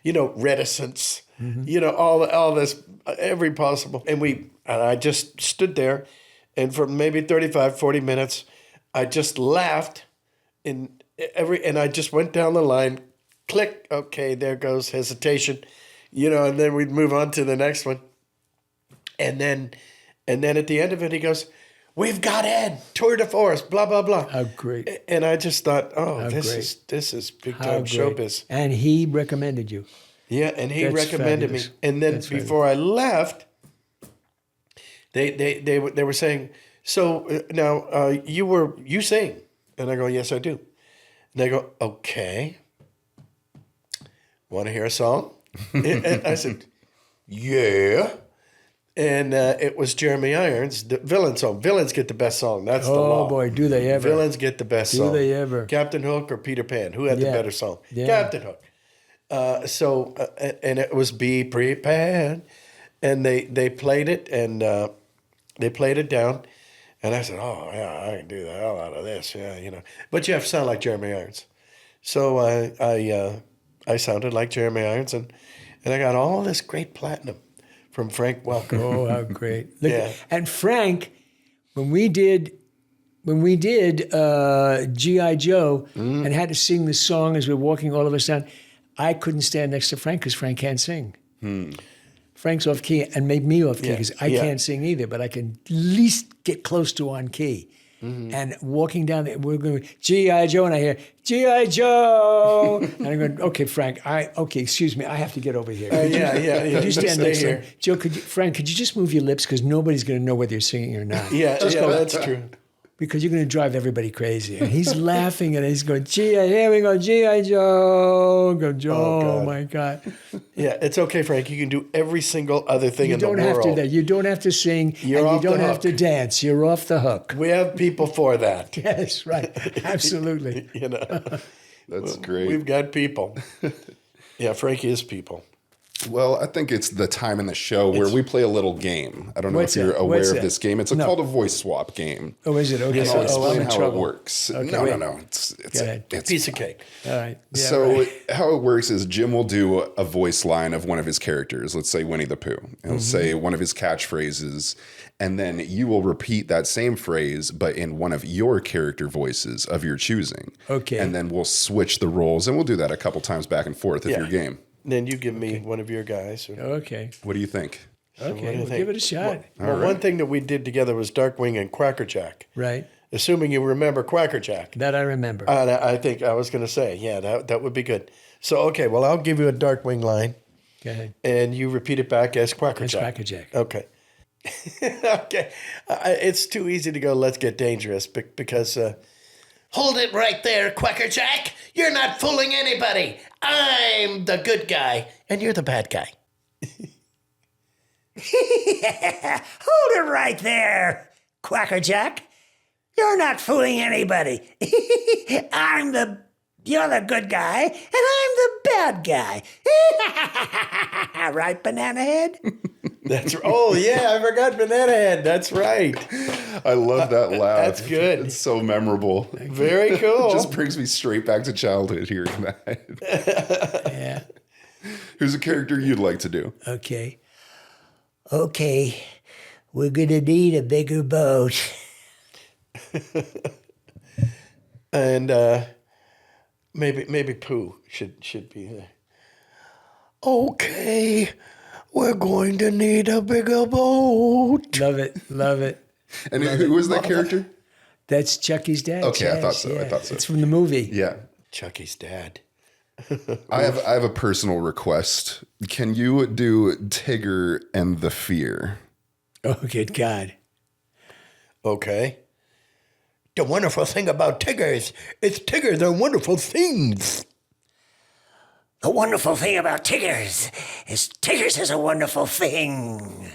reticence, all this, every possible. And I just stood there, and for maybe 35, 40 minutes, I just laughed and I just went down the line, click, okay, there goes hesitation, and then we'd move on to the next one. And then at the end of it, he goes, "We've got Ed, tour de force, blah, blah, blah." How great. And I just thought, How this great. is big How time great. showbiz. And he recommended you. Yeah, and he That's recommended fabulous. me. And then That's before I left, they were saying, "So now you sing?" And I go, "Yes, I do." And they go, "Okay, want to hear a song?" And I said, "Yeah." And it was Jeremy Irons, the Villain song. Villains get the best song. That's the law. Oh boy, do they ever? Villains get the best Do song. they ever? Captain Hook or Peter Pan? Who had the Yeah. better song? Yeah. Captain Hook. And it was "Be Prepared," and they played it, and they played it down, and I said, "Oh yeah, I can do the hell out of this, yeah, But you have to sound like Jeremy Irons, so I sounded like Jeremy Irons, and I got all this great platinum from Frank Welker. Oh, how great! Look, Yeah. And Frank, when we did G.I. Joe Mm-hmm. and had to sing the song as we were walking all of us down, I couldn't stand next to Frank because Frank can't sing. Frank's off key and made me off key Yeah, because I yeah. can't sing either, but I can at least get close to on key. Mm-hmm. And walking down there, we're going, G.I. Joe, and I hear, G.I. Joe. And I'm going, okay, Frank, excuse me, I have to get over here. Yeah. Could you stand Stay next to here. him? Joe, Frank, could you just move your lips? Because nobody's going to know whether you're singing or not. Yeah, that's true. Because you're going to drive everybody crazy. And he's laughing and he's going, here we go, G.I. Joe. Go, Joe, God. my God. Yeah, it's okay, Frank. You can do every single other thing You in the don't world. have to. You don't have to sing, You're and you off the don't have hook. to dance. You're off the hook. We have people for that. Yes, right. Absolutely. That's great. We've got people. Yeah, Frank is people. Well, I think it's the time in the show where we play a little game. I don't know What's if you're that? aware What's of that? this game. It's No. called a voice swap game. Oh, is it? Okay. And I'll I'm explain in how trouble. it works. Okay, No. wait. It's Go ahead. Piece of cake. All right. Yeah, So right. how it works is Jim will do a voice line of one of his characters. Let's say Winnie the Pooh. He'll say one of his catchphrases, and then you will repeat that same phrase, but in one of your character voices of your choosing. Okay. And then we'll switch the roles, and we'll do that a couple times back and forth if Yeah. you're game. Then you give me one of your guys. Okay. What do you think? what do Okay. you We'll think? give it a shot. Well, one thing that we did together was Darkwing and Quacker Jack. Right. Assuming you remember Quacker Jack. That I remember. And I think I was going to say, yeah, that would be good. So, okay, well, I'll give you a Darkwing line. Go ahead. And you repeat it back as Quacker It's Jack. Quacker Jack. Okay. Okay. It's too easy to go, let's get dangerous because Hold it right there, Quacker Jack. You're not fooling anybody. I'm the good guy, and you're the bad guy. Hold it right there, Quacker Jack. You're not fooling anybody. You're the good guy, and I'm the bad guy. Right, Banana Head? that's oh yeah, I forgot Banana Head. That's right. I love that laugh. That's good. It's so memorable. Very cool. It just brings me straight back to childhood hearing that. Yeah. Who's a character you'd like to do? Okay. Okay, we're gonna need a bigger boat. And maybe Pooh should be there. Okay, we're going to need a bigger boat. Love it. Love it. And who was that character? That's Chucky's dad. Okay, I Chaz, thought so. I yeah. thought so. It's from the movie. Yeah. Chucky's dad. I have a personal request. Can you do Tigger and the Fear? Oh, good God. Okay. The wonderful thing about Tigger is Tigger, they're wonderful things. The wonderful thing about Tiggers is a wonderful thing.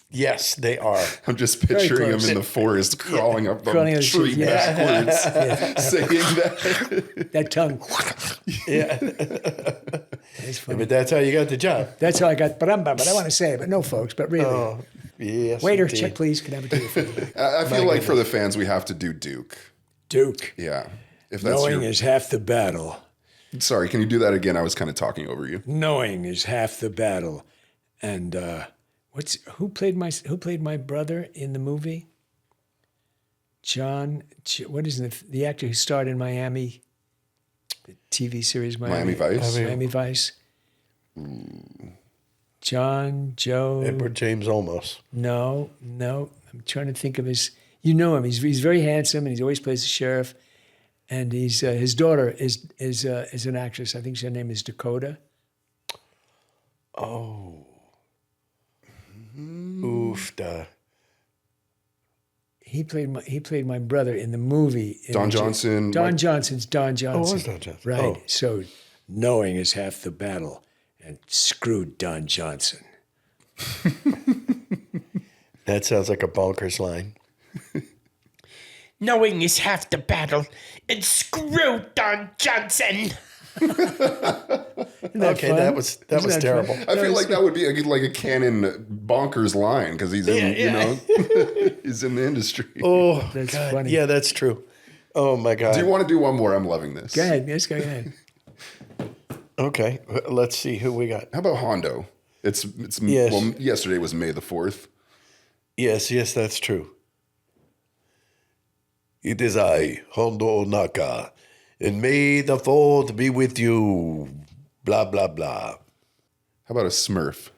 Yes, they are. I'm just picturing him close. in the forest crawling up Crawling the up the tree tree, yeah. backwards, saying that. That tongue. Yeah. It's funny. But that's how you got the job. That's how I got but I want to say it, but no, folks, but really. Oh, yes. Waiter, indeed. check, please. Can I have a ticket for you? I feel like for the fans, we have to do Duke. Duke. Yeah. If that's Knowing your... is half the battle. Sorry, can you do that again? I was kind of talking over you. Knowing is half the battle. And who played my brother in the movie? What is the actor who starred in Miami, the TV series Miami Vice? Miami Vice. Joe. Edward James Olmos. No. I'm trying to think of his. You know him. He's very handsome, and he always plays the sheriff. And his daughter is an actress. I think her name is Dakota. Oh. Oof. He played my brother in the movie. Don Johnson. Don Johnson's Don Johnson. Oh, it was Don Johnson. Right. Oh. So knowing is half the battle, and screw Don Johnson. That sounds like a bonkers line. Knowing is half the battle, and screw Don Johnson. Okay, fun? that was Isn't that terrible. fun? I feel like that would be like a canon bonkers line because he's in, you know, he's in the industry. Oh, That's God. funny. Yeah, that's true. Oh my God. Do you want to do one more? I'm loving this. Go ahead. Yes, go ahead. Okay, let's see who we got. How about Hondo? It's Yes. Well, yesterday was May the 4th. Yes, that's true. It is I, Hondo Naka, and may the 4th be with you. Blah, blah, blah. How about a Smurf?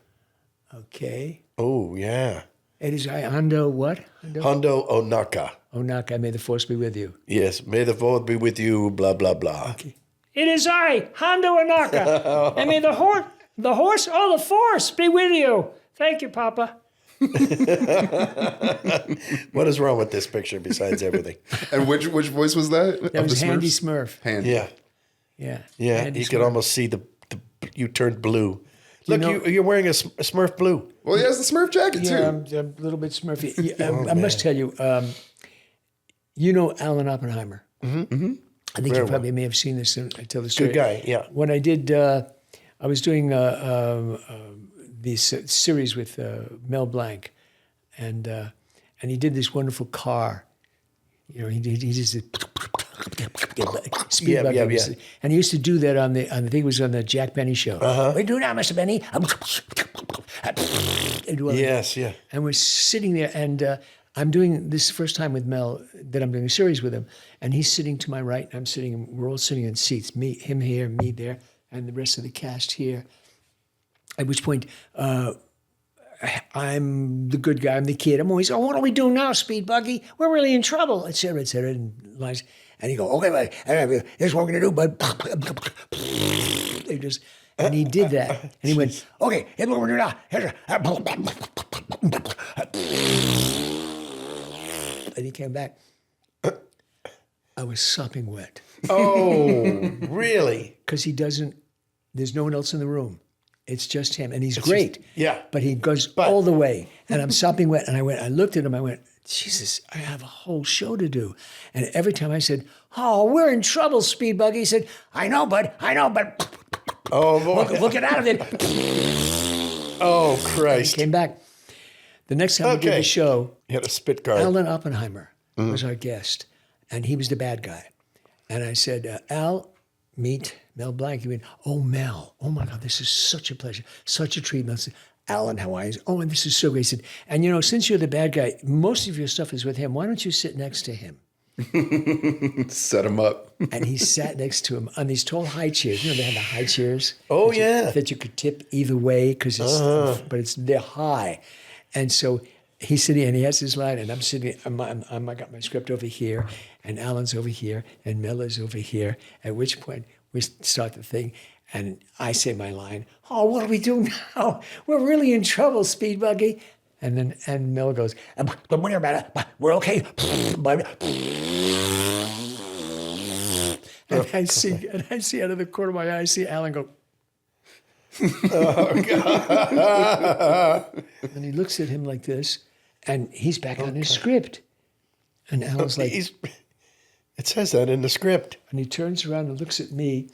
Okay. Oh, yeah. It is I, Hondo what? Hondo Onaka. Naka, may the force be with you. Yes, may the 4th be with you. Blah, blah, blah. It is I, Hondo Anaka, and may the horse, the force be with you. Thank you, Papa. What is wrong with this picture besides everything? And which voice was that? That was Handy Smurf. Handy. Yeah. Yeah. Yeah, Handy you Smurf. could almost see the you turned blue. Look, you're wearing a Smurf blue. Well, he has the Smurf jacket too. Yeah, I'm a little bit Smurfy. Yeah, I must tell you, you know Alan Oppenheimer. Mm-hmm. I think you probably may have seen this. I tell the story. Good guy, yeah. When I did, I was doing this series with Mel Blanc, and he did this wonderful car. You know, he just did speed Yeah, bump. yeah, yeah. And he used to do that on the I think it was on the Jack Benny show. What do you do now, Mr. Benny? He'd do all that. Yes, yeah. And we're sitting there, and I'm doing this first time with Mel that I'm doing a series with him, and he's sitting to my right, and we're all sitting in seats, him here, me there, and the rest of the cast here. At which point, I'm the good guy, I'm the kid. I'm always, what do we do now, Speed Buggy? We're really in trouble, et cetera, and lines. And he go, okay, buddy, this is what we're gonna do, bud. They just, And he did that. And he went, okay. And he came back. I was sopping wet. Oh, really? Because there's no one else in the room. It's just him. And he's great. Yeah. But he goes all the way. And I'm sopping wet. And I looked at him, I went, Jesus, I have a whole show to do. And every time I said, oh, we're in trouble, Speed Buggy, he said, I know, but Oh, boy. we'll get out of it. Oh, He Christ. came back. The next time we did the show, You had a spit guard. Alan Oppenheimer was our guest, and he was the bad guy. And I said, Al, meet Mel Blanc. He went, oh, Mel, oh my God, this is such a pleasure, such a treat. Mel said, Alan, how are you? Oh, and this is so great. He said, and you know, since you're the bad guy, most of your stuff is with him. Why don't you sit next to him? Set him up. And he sat next to him on these tall high chairs. You know, they have the high chairs. Oh, yeah. That you could tip either way because they're high. And so he's sitting and he has his line, and I'm sitting. I got my script over here, and Alan's over here, and Miller's over here. At which point we start the thing, and I say my line. Oh, what do we do now? We're really in trouble, Speed Buggy. And Miller goes, don't worry about it. We're okay. And I see out of the corner of my eye, I see Alan go. Oh God! And he looks at him like this, and he's back on his script. And Alan's like, it says that in the script. and he turns around and looks at me,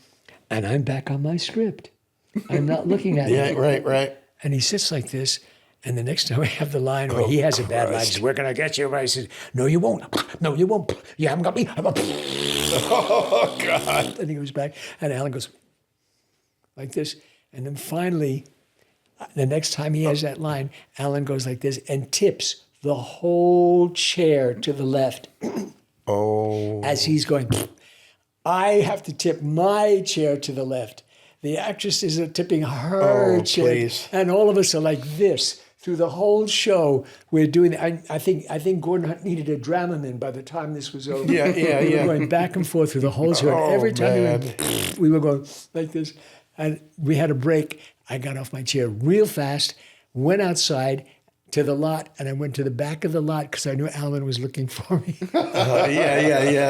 and I'm back on my script. I'm not looking at him. Yeah, right. And he sits like this. And the next time we have the line where he has a bad line, he says, we're going to get you. I said, no, you won't. No, you won't. You haven't got me. Oh, God. And he goes back, and Alan goes like this. And then finally, the next time he has that line, Alan goes like this and tips the whole chair to the left. Oh. As he's going, I have to tip my chair to the left. The actresses are tipping her chair. Please. And all of us are like this. Through the whole show, we're doing. I think Gordon Hunt needed a Dramamine by the time this was over. Yeah. We were going back and forth through the whole show. And every time we were going like this, and we had a break. I got off my chair real fast, went outside to the lot, and I went to the back of the lot because I knew Alan was looking for me. Yeah.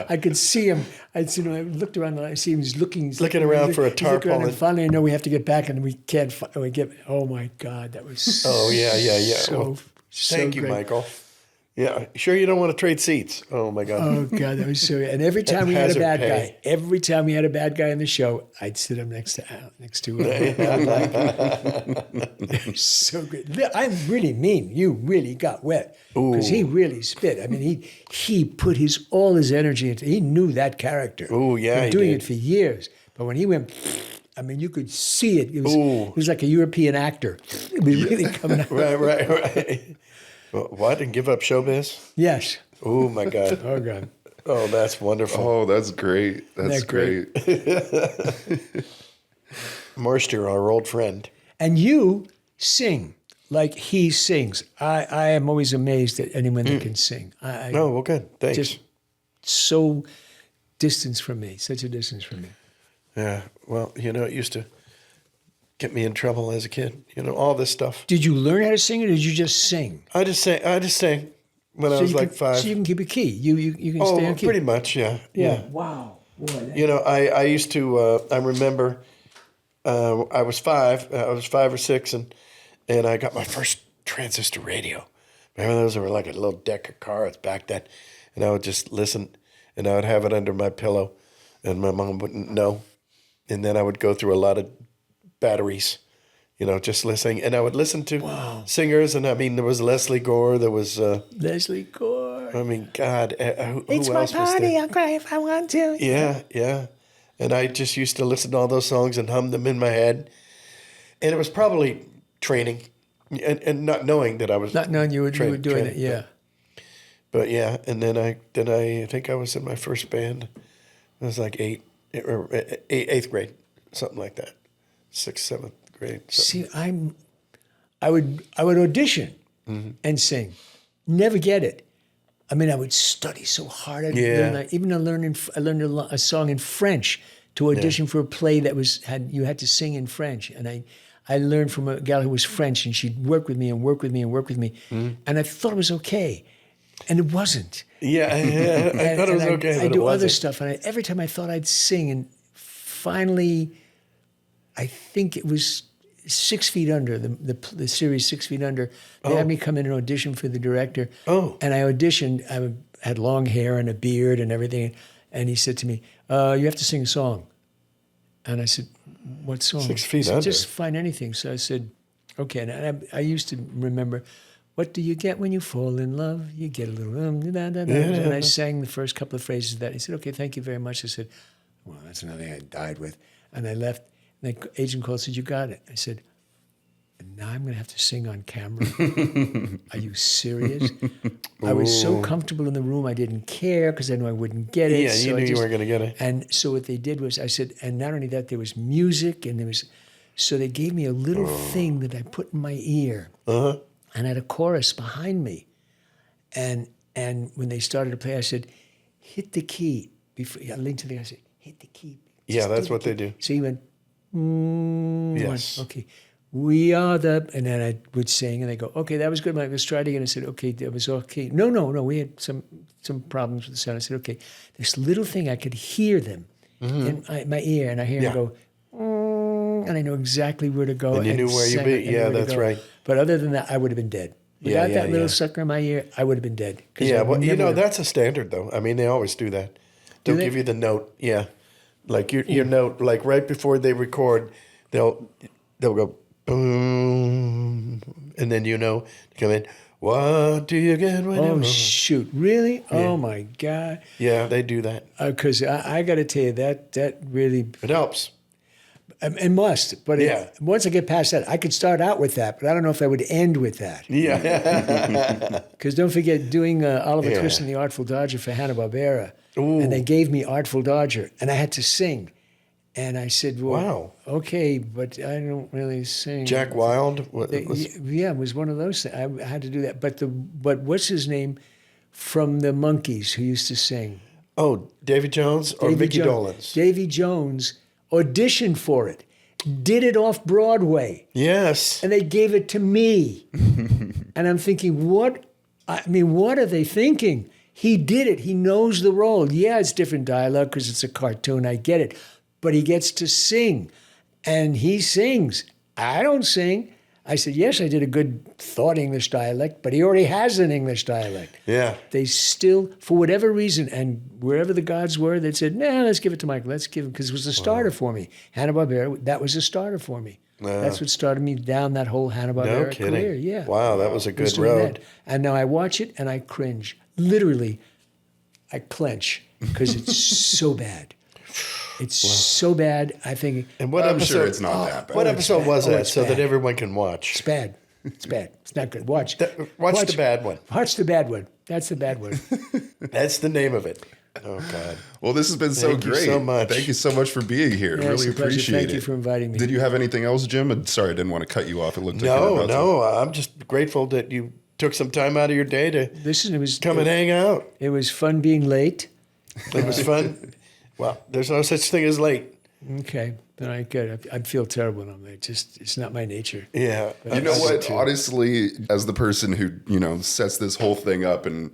I could see him. I looked around and I see him. He's looking around for a he's looking around, tarpaulin. and finally, I know we have to get back, and we can't. We get. Oh my God, that was. Oh, yeah. So, Well, so thank you, great. Michael. Yeah. Sure you don't want to trade seats? Oh, my God. Oh God, that was so. And every time we had a Hazard bad pay. guy, every time we had a bad guy in the show, I'd sit him next to Al, so good. I'm really mean. You really got wet because he really spit. I mean, he put all his energy into. He knew that character. Ooh, yeah, Been he doing did. it for years. But when he went, I mean, you could see it. It was like a European actor. It was really coming out. Right. Well, what? And give up showbiz? Yes. Oh, my God. Oh God. Oh, that's wonderful. Oh, that's great. That's They're great. Moisture, our old friend. And you sing like he sings. I am always amazed at anyone that can sing. Oh, well, good. Thanks. Just so distance from me, such a distance from me. Yeah. Well, it used to get me in trouble as a kid. All this stuff. Did you learn how to sing or did you just sing? I just sang when I was you like can, 5. So you can keep a key. You can stay on key. Pretty much, yeah. Wow. Boy, I used to. I remember. I was 5. I was 5 or 6, and I got my first transistor radio. Remember those were like a little deck of cards back then, and I would just listen, and I would have it under my pillow, and my mom wouldn't know, and then I would go through a lot of batteries, just listening, and I would listen to singers, and I mean there was Leslie Gore, there was Leslie Gore. I mean, God, who It's else my was party. there? I'll cry if I want to. Yeah. And I just used to listen to all those songs and hum them in my head. And it was probably training and not knowing that I was Not knowing you were doing it. Yeah. But yeah, and then I think I was in my first band. I was like 8th grade, something like that. 6th, 7th grade. See, I would audition and sing. Never get it. I mean, I would study so hard. I learned a song in French to audition for a play that you had to sing in French. And I learned from a gal who was French, and she'd work with me and work with me and work with me. And I thought it was okay. And it wasn't. Yeah, I thought it was okay. I do other stuff. And every time I thought I'd sing, and finally, I think it was 6 Feet Under, the series 6 Feet Under. They had me come in and audition for the director. Oh. And I auditioned. I had long hair and a beard and everything. And he said to me, you have to sing a song. And I said, what song? 6 Feet He said, Under. just find anything. So I said, okay. And I used to remember, what do you get when you fall in love? You get a little, and I sang the first couple of phrases of that. He said, okay, thank you very much. I said, well, that's another thing I died with. And I left. And the agent called and said, you got it. I said, and now I'm going to have to sing on camera? Are you serious? I was so comfortable in the room, I didn't care because I knew I wouldn't get it. Yeah, so you knew you weren't going to get it. And so what they did was, I said, and not only that, there was music, and so they gave me a little thing that I put in my ear, and I had a chorus behind me. And when they started to play, I said, hit the key. I linked to the guy, I said, hit the key. Yeah, that's what they do. So he went, Yes. okay. We are the, and then I would sing, and they go, okay, that was good, Mike. Let's try it again. I said, okay, that was okay. No, we had some problems with the sound. I said, okay, this little thing, I could hear them in my ear, and I hear them go, and I know exactly where to go. And you knew where you'd be. Yeah, that's right. But other than that, I would have been dead. Without that little sucker in my ear, I would have been dead. Yeah, well, that's a standard, though. I mean, they always do that. They'll give you the note. Yeah. Like your note, like right before they record, they'll go, boom, and then come in. What do you get when Oh shoot! Really? Yeah. Oh my God! Yeah, they do that. Because I got to tell you that really it helps. It must, but once I get past that, I could start out with that, but I don't know if I would end with that. Yeah. Because don't forget doing Oliver Twist and the Artful Dodger for Hanna-Barbera, and they gave me Artful Dodger, and I had to sing. And I said, well, wow. Okay, but I don't really sing. Jack Wilde? Yeah, it was one of those things. I had to do that. But what's his name from the Monkees who used to sing? Oh, Davy Jones or Vicky Dolenz? Davy Jones auditioned for it, did it off Broadway. Yes. And they gave it to me. And I'm thinking, what are they thinking? He did it. He knows the role. Yeah, it's different dialogue because it's a cartoon. I get it. But he gets to sing, and he sings. I don't sing. I said, yes, I did a good thought English dialect, but he already has an English dialect. Yeah. They still, for whatever reason, and wherever the gods were, they said, nah, let's give it to Michael. Let's give him, because it was a starter for me. Hanna-Barbera, that was a starter for me. That's what started me down that whole Hanna-Barbera career. Yeah. Wow, that was a good road. That. And now I watch it, and I cringe. Literally, I clench, because it's so bad. It's so bad. I think. And what I'm sure it's not that bad. What episode was that, so bad. that everyone can watch? It's bad. It's bad. It's not good. Watch the bad one. Watch the bad one. That's the bad one. That's the name of it. Oh God. Well, this has been so great. Thank you so much. Thank you so much for being here. Yeah, really appreciate it. Thank you for inviting me. Did you have anything else, Jim? Sorry, I didn't want to cut you off. It looked like No. I'm just grateful that you took some time out of your day to come and hang out. It was fun being late. It was fun. Well, there's no such thing as late. Okay, then I good. I feel terrible when I'm late. It's not my nature. Yeah. You know what? Honestly, as the person who sets this whole thing up and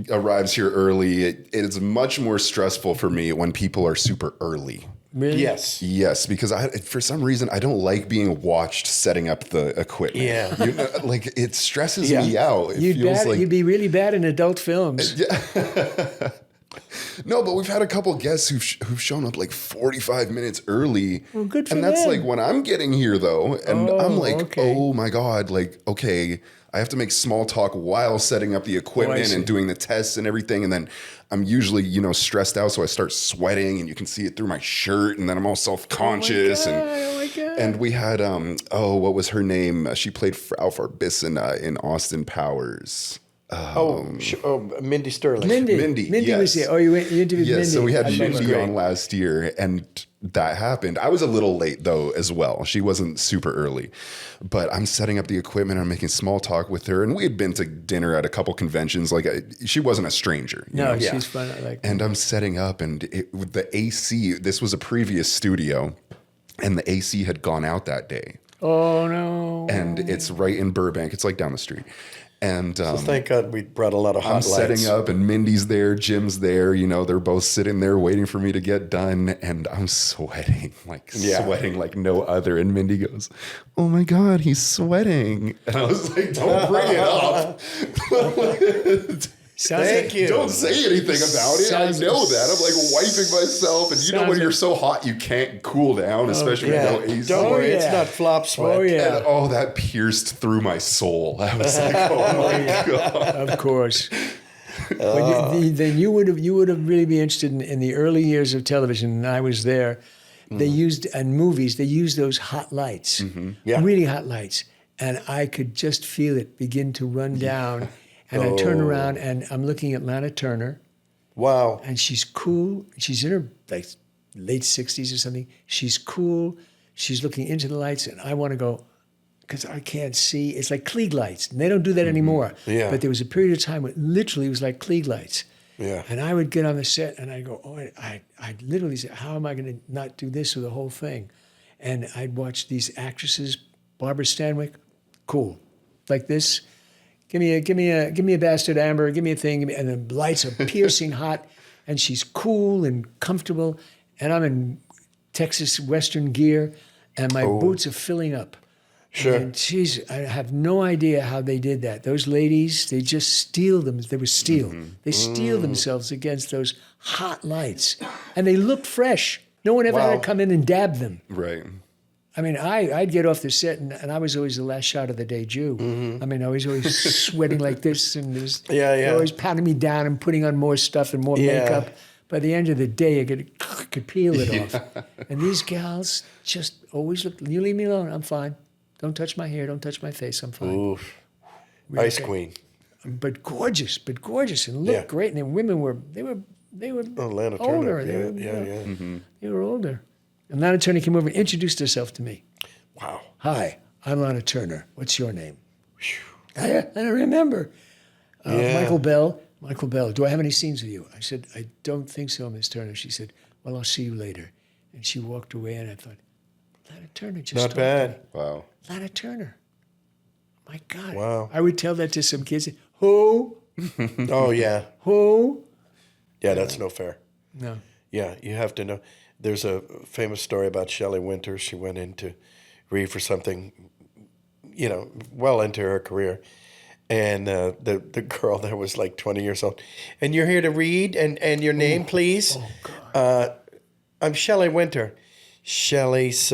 arrives here early, it is much more stressful for me when people are super early. Really? Yes, because for some reason I don't like being watched setting up the equipment. Yeah, it stresses me out. You'd be really bad in adult films. Yeah. No, but we've had a couple guests who've shown up like 45 minutes early. Well, good for them. And that's like when I'm getting here though, and I'm like, oh my God, like, okay, I have to make small talk while setting up the equipment and doing the tests and everything. And then I'm usually, stressed out. So I start sweating and you can see it through my shirt. And then I'm all self-conscious. Oh my God. And we had, what was her name? She played Frau Verbissen in Austin Powers. Mindy Sterling. Mindy was yes. there. Oh, you interviewed Mindy. So we had I thought it was Mindy great. on last year, and that happened. I was a little late though as well. She wasn't super early, but I'm setting up the equipment. I'm making small talk with her, and we had been to dinner at a couple conventions. Like she wasn't a stranger. you No, know? she's fun. I like. And I'm setting up, and with the AC, this was a previous studio, and the AC had gone out that day. Oh no! And it's right in Burbank. It's like down the street. And Thank God we brought a lot of hot I'm lights. setting up, and Mindy's there, Jim's there. You know, they're both sitting there waiting for me to get done, and I'm sweating like no other. And Mindy goes, "Oh my God, he's sweating!" And I was like, "Don't bring it up." Thank you. Don't say anything about it. I know that. I'm like wiping myself, and you know when you're so hot you can't cool down, especially with no AC. Don't worry, it's yeah. not flop sweat. Oh yeah, And that pierced through my soul. I was like, "Oh my God." of course. Then you would have really be interested in the early years of television. And I was there. They used in movies. They used those hot lights, Yeah. really hot lights, and I could just feel it begin to run down. And I turn around and I'm looking at Lana Turner, Wow. and she's cool. She's in her like late 60s or something. She's cool. She's looking into the lights, and I want to go because I can't see. It's like Klieg lights, and they don't do that anymore. Yeah. But there was a period of time when literally it was like Klieg lights. Yeah. And I would get on the set, and I'd go, oh, I'd literally say, how am I going to not do this or the whole thing? And I'd watch these actresses, Barbara Stanwyck, cool, like this. Give me a bastard amber. Give me a thing. And the lights are piercing hot, and she's cool and comfortable. And I'm in Texas Western gear, and my boots are filling up. Sure. And I have no idea how they did that. Those ladies, they just steel them. They were steel. They steel themselves against those hot lights, and they looked fresh. No one ever had to come in and dab them. Right. I mean, I'd get off the set, and I was always the last shot of the day Jew. I mean, I was always sweating like this, and they're always patting me down and putting on more stuff and more makeup. By the end of the day, I could peel it off. And these gals just always look, you leave me alone, I'm fine. Don't touch my hair, don't touch my face, I'm fine. Oof. Ice Queen. But gorgeous, and looked great. And the women were Lana older. Turner. They were older. And Lana Turner came over and introduced herself to me. Wow. Hi, I'm Lana Turner. What's your name? I don't remember. Michael Bell. Michael Bell, do I have any scenes with you? I said, I don't think so, Miss Turner. She said, well, I'll see you later. And she walked away, and I thought, Lana Turner just Not talked to bad. me. Wow. Lana Turner. My God. Wow. I would tell that to some kids. Who? Oh, yeah. Who? Yeah, that's no fair. No. Yeah, you have to know. There's a famous story about Shelley Winters. She went in to read for something, well into her career. And the girl there was like 20 years old. And you're here to read? And your name, please? Oh, God. I'm Shelley Winter. Shelley, it's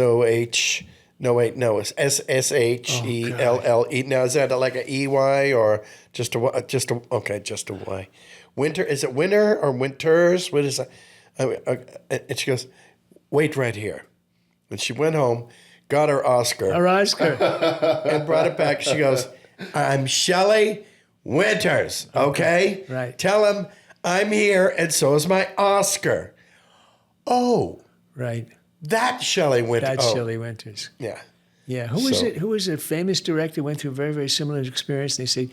S-H-E-L-L-E. Now, is that like a E-Y or just a Y? Winter, is it winter or winters? What is that? And she goes, wait right here. And she went home, got her Oscar. And brought it back. She goes, I'm Shelley Winters, okay? Right. Tell him I'm here, and so is my Oscar. Oh, Right. that's Shelley Winters. That's Shelley Winters. Yeah. Yeah. Who was a famous director, went through a very, very similar experience. They say,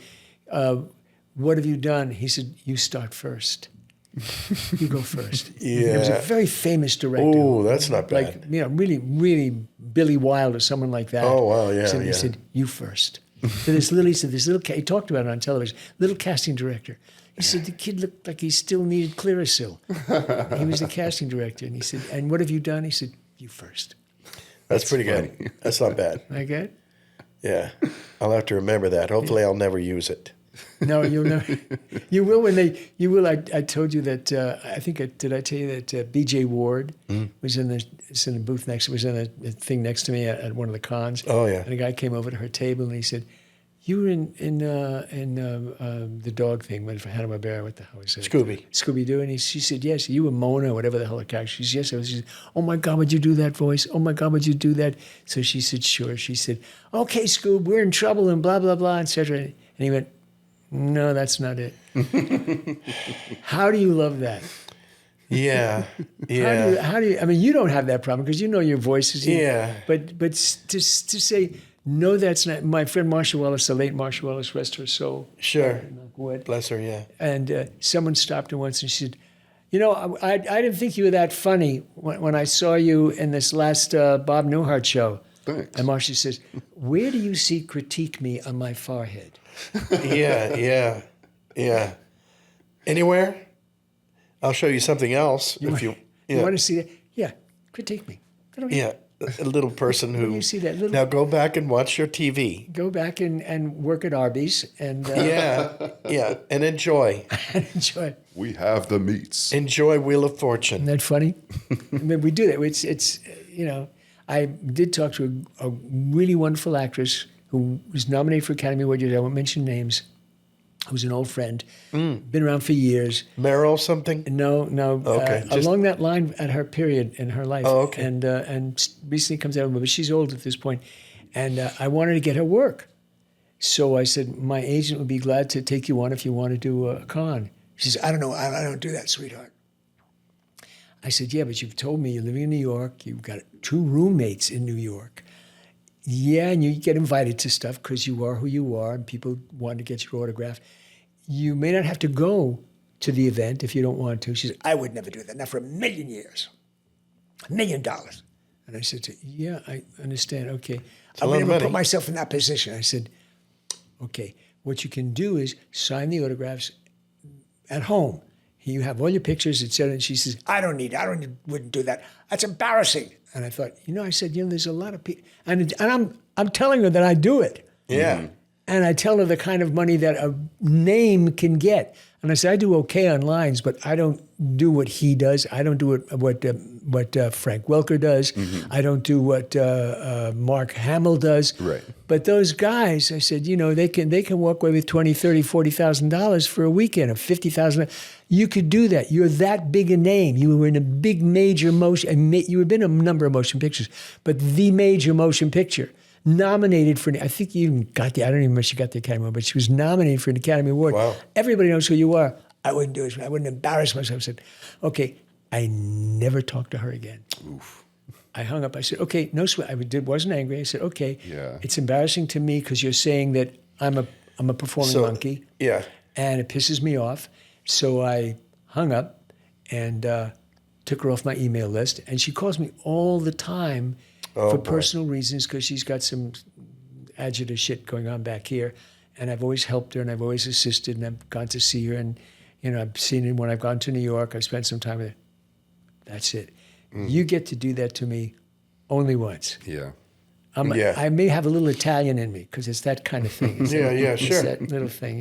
what have you done? He said, you start first. You go first. Yeah. There was a very famous director. Oh, that's not bad. Like, really, really Billy Wilde or someone like that. Oh, wow, yeah, He said, you first. So this little, he talked about it on television, little casting director. He said the kid looked like he still needed Clearasil. He was the casting director. And he said, and what have you done? He said, you first. That's pretty good. That's not bad. Okay? Yeah. I'll have to remember that. Hopefully I'll never use it. No, you'll never. You will when you will. I told you that. I think did I tell you that B.J. Ward was in the booth next. Was in the thing next to me at one of the cons. Oh yeah. And a guy came over to her table and he said, "You were in the dog thing with Hanna-Barbera. What the hell was it? Scooby Doo." And she said, "Yes." You were Mona, or whatever the hell her character. She said, "Yes." I was. She said, "Oh my God, would you do that voice? Oh my God, would you do that?" So she said, "Sure." She said, "Okay, Scoob, we're in trouble," and blah blah blah, etc. And he went, No, that's not it. How do you love that? Yeah. Yeah. How do you? I mean, you don't have that problem because you know your voices. Yeah. But to say no, that's not. My friend Marsha Wallace, the late Marsha Wallace, rest her soul. Sure. Knock wood. Bless her, yeah. And someone stopped her once and she said, "You know, I didn't think you were that funny when I saw you in this last Bob Newhart show." Thanks. And Marsha says, "Where do you see critique me on my forehead?" Yeah. Anywhere? I'll show you something else if you. You want to see that? Yeah, critique me. I don't care. Yeah, a little person who. You see that little. Now go back and watch your TV. Go back and work at Arby's and Yeah, and enjoy. enjoy. We have the meats. Enjoy Wheel of Fortune. Isn't that funny? I mean, we do that. It's you know, I did talk to a really wonderful actress who was nominated for Academy Award. I won't mention names. Who's an old friend, been around for years. Meryl something? No. Okay, along that line at her period in her life. Oh, okay. And recently comes out, but she's old at this point. And I wanted to get her work. So I said, my agent would be glad to take you on if you want to do a con. She says, I don't know, I don't do that, sweetheart. I said, yeah, but you've told me you're living in New York. You've got 2 roommates in New York. Yeah, and you get invited to stuff because you are who you are and people want to get your autograph. You may not have to go to the event if you don't want to. She said, I would never do that, not for $1 million years. $1 million. And I said to her, yeah, I understand, okay. I would never put myself in that position. I said, okay, what you can do is sign the autographs at home. You have all your pictures, et cetera. And she says, wouldn't do that. That's embarrassing. And I thought, I said, there's a lot of people. And I'm telling her that I do it. Yeah. And I tell her the kind of money that a name can get. And I said, I do okay on lines, but I don't do what he does. I don't do what Frank Welker does. Mm-hmm. I don't do what Mark Hamill does. Right. But those guys, I said, they can walk away with $20,000, $30,000, $40,000 for a weekend, or $50,000. You could do that. You're that big a name. You were in a big major motion. You had been in a number of motion pictures, but the major motion picture. Nominated for, I think you even got I don't even know if she got the Academy Award, but she was nominated for an Academy Award. Wow. Everybody knows who you are. I wouldn't do it. I wouldn't embarrass myself. I said, okay, I never talked to her again. Oof. I hung up. I said, okay, no sweat. Wasn't angry. I said, okay, it's embarrassing to me because you're saying that I'm a performing monkey. Yeah. And it pisses me off. So I hung up and took her off my email list. And she calls me all the time for personal reasons, because she's got some agita shit going on back here. And I've always helped her and I've always assisted and I've gone to see her. And, I've seen her when I've gone to New York. I've spent some time with her. That's it. You get to do that to me only once. Yeah. I may have a little Italian in me because it's that kind of thing. It's sure. that little thing,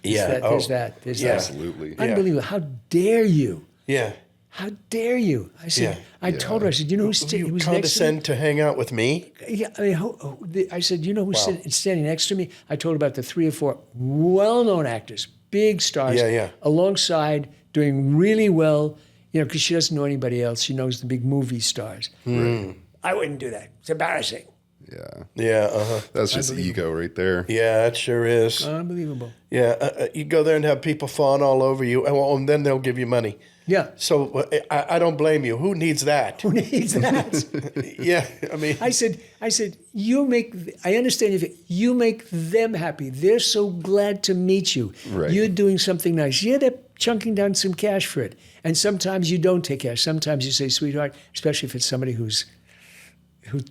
Yeah. There's that. Absolutely. Unbelievable. How dare you? Yeah. How dare you? I said. I told her. I said, who's You next to me? condescend to hang out with me? Yeah. I mean, I said, who's standing next to me? I told her about the 3 or 4 well-known actors, big stars, alongside, doing really well. Because she doesn't know anybody else. She knows the big movie stars. Right. I wouldn't do that. It's embarrassing. Yeah. Yeah. Uh-huh. That's just ego right there. Yeah, it sure is. Unbelievable. Yeah. You go there and have people fawn all over you, and then they'll give you money. Yeah. So I don't blame you. Who needs that? Who needs that? Yeah. I mean. I said, I understand if you make them happy. They're so glad to meet you. Right. You're doing something nice. Yeah, they're chunking down some cash for it. And sometimes you don't take cash. Sometimes you say, sweetheart, especially if it's somebody who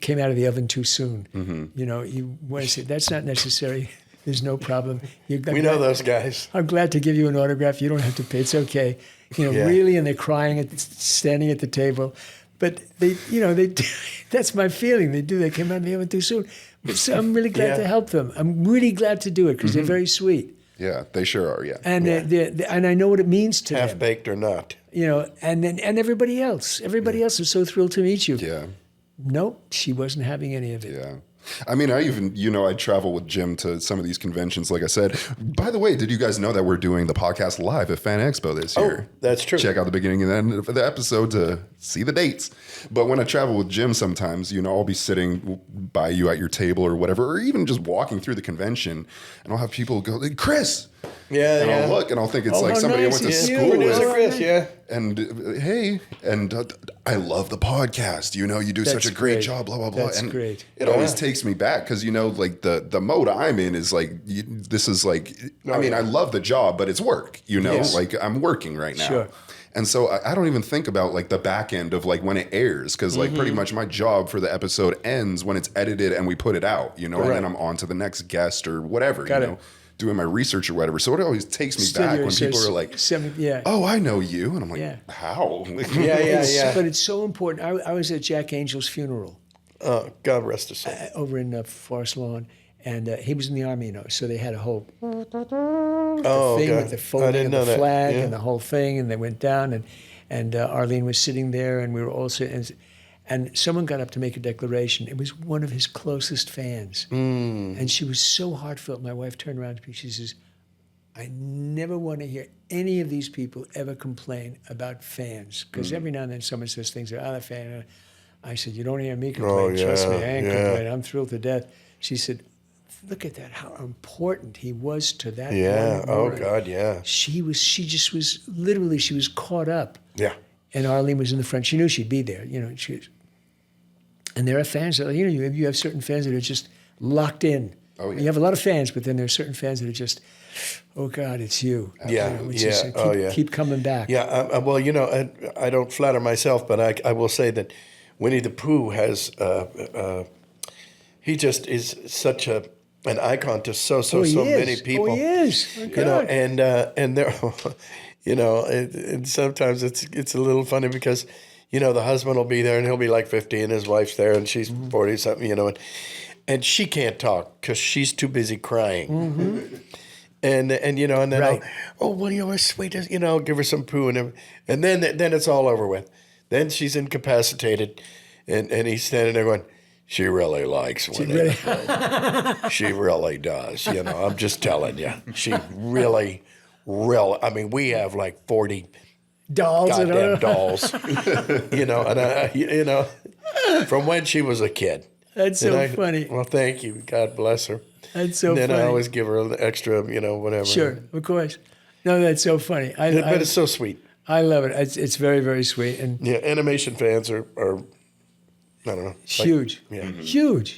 came out of the oven too soon. Mm-hmm. You want to say, that's not necessary. There's no problem. We know those guys. I'm glad to give you an autograph. You don't have to pay. It's okay. Really, and they're crying, standing at the table. But they that's my feeling. They came out of the oven too soon. But so I'm really glad to help them. I'm really glad to do it because they're very sweet. Yeah, they sure are, yeah. And and I know what it means to them. Half-baked or not. And everybody else. Everybody else is so thrilled to meet you. Yeah. Nope, she wasn't having any of it. Yeah. I mean, I travel with Jim to some of these conventions, like I said. By the way, did you guys know that we're doing the podcast live at Fan Expo this year? Oh, that's true. Check out the beginning and end of the episode to see the dates. But when I travel with Jim sometimes, I'll be sitting by you at your table or whatever, or even just walking through the convention, and I'll have people go, Chris! Yeah, and yeah. I'll look and I'll think it's like how somebody nice I went to is you. school Producer with. Chris, yeah. And hey, and I love the podcast. You do such That's a great great. job, blah, blah, blah. That's and great. it always takes me back because, like the mode I'm in is like, this is like, I love the job, but it's work, Yes. like I'm working right now. Sure. And so I don't even think about like the back end of like when it airs because like pretty much my job for the episode ends when it's edited and we put it out, and then I'm on to the next guest or whatever, Got it. doing my research or whatever. So it always takes me back when people are like, yeah. oh, I know you. And I'm like, Yeah. how? Yeah. But it's so important. I was at Jack Angel's funeral God rest his soul. over in Forest Lawn, and he was in the Army, so they had a whole Oh, thing God. with the I folding didn't of know the that. flag Yeah. and the whole thing, and they went down, and Arlene was sitting there, and we were all sitting, and someone got up to make a declaration. It was one of his closest fans, and she was so heartfelt. My wife turned around to me, she says, I never want to hear any of these people ever complain about fans, because every now and then someone says things like, the fan. I said, you don't hear me complain. Trust me, I ain't complaining. I'm thrilled to death. She said, look at that, how important he was to that Yeah. one Oh, woman. God, yeah. She was caught up. Yeah. And Arlene was in the front. She knew she'd be there, and there are fans that, you have certain fans that are just locked in. Oh, yeah. You have a lot of fans, but then there are certain fans that are just, oh God, it's you. Yeah, Which is, keep coming back. Yeah, well, I don't flatter myself, but I will say that Winnie the Pooh has, he just is such an icon to so many people. Oh, he is. Oh, God. And there, and sometimes it's a little funny because, the husband will be there and he'll be like 50 and his wife's there and she's 40 something, and she can't talk because she's too busy crying. And then Right. sweet, give her some poo and then it's all over with. Then she's incapacitated, and he's standing there going, she really likes Winnie. She really does. I'm just telling you, she really. I mean, we have like 40 Dolls. goddamn dolls, from when she was a kid. That's so funny. Well, thank you. God bless her. That's so And then funny. I always give her an extra, whatever. Sure, of course. No, that's so funny. But it's so sweet. I love it. It's very, very sweet. And Yeah, animation fans are I don't know. huge.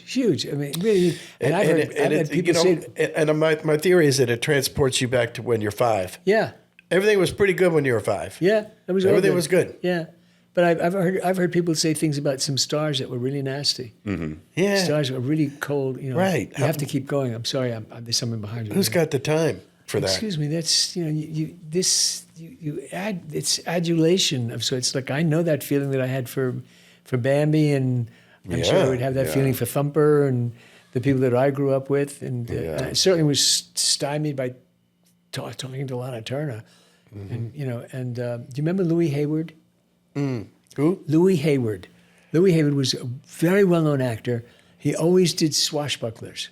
Huge. I mean, really. And I've heard people say, and my theory is that it transports you back to when you're 5. yeah, Everything was pretty good when you were 5. yeah, that was all Everything good. was good. Yeah, but I've heard people say things about some stars that were really nasty. Yeah. Stars that were really cold. Right. You have to keep going. I'm sorry. There's someone behind you. Who's got the time for that? Excuse me. That's you add it's adulation of so it's like I know that feeling that I had for Bambi, and I'm sure I would have that feeling for Thumper and the people that I grew up with, and I certainly was stymied by talking to Lana Turner, and do you remember Louis Hayward? Who? Louis Hayward. Louis Hayward was a very well-known actor. He always did swashbucklers.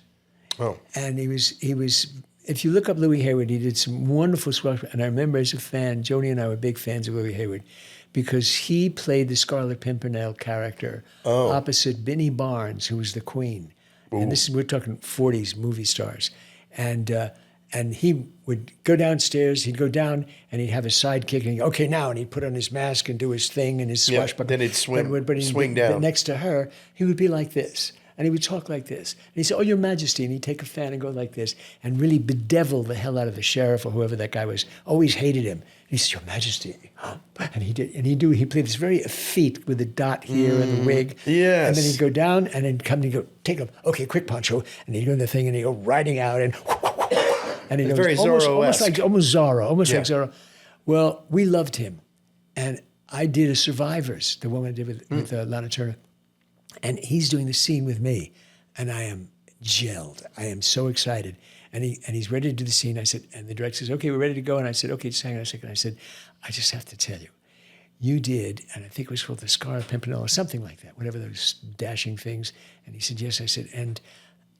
Oh. And he was. If you look up Louis Hayward, he did some wonderful swashbucklers. And I remember as a fan, Joni and I were big fans of Louis Hayward because he played the Scarlet Pimpernel character opposite Binnie Barnes, who was the Queen. And we're talking 40s movie stars. And he would go downstairs, he'd go down and he'd have a sidekick and he'd, okay, now, and he'd put on his mask and do his thing and his swashbuckler. then he'd swing But down. next to her, he would be like this. And he would talk like this. And he'd say, oh, Your Majesty. And he'd take a fan and go like this and really bedevil the hell out of the sheriff or whoever that guy was. Always hated him. And he said, Your Majesty. And he did. And he played this very effete with the dot here and the wig. Yes. And then he'd go down and then come and he'd go, take him. Okay, quick, Pancho. And he'd do the thing and he'd go riding out and he goes, very Zorro-esque. almost like Yeah. Zorro. Well, we loved him. And I did a Survivors, the one I did with Lana Turner. And he's doing the scene with me, and I am gelled. I am so excited. And he's ready to do the scene. I said, and the director says, okay, we're ready to go. And I said, okay, just hang on a second. I said, I just have to tell you, you did, and I think it was called The Scar of Pimpernel or something like that, whatever those dashing things. And he said, yes. I said, and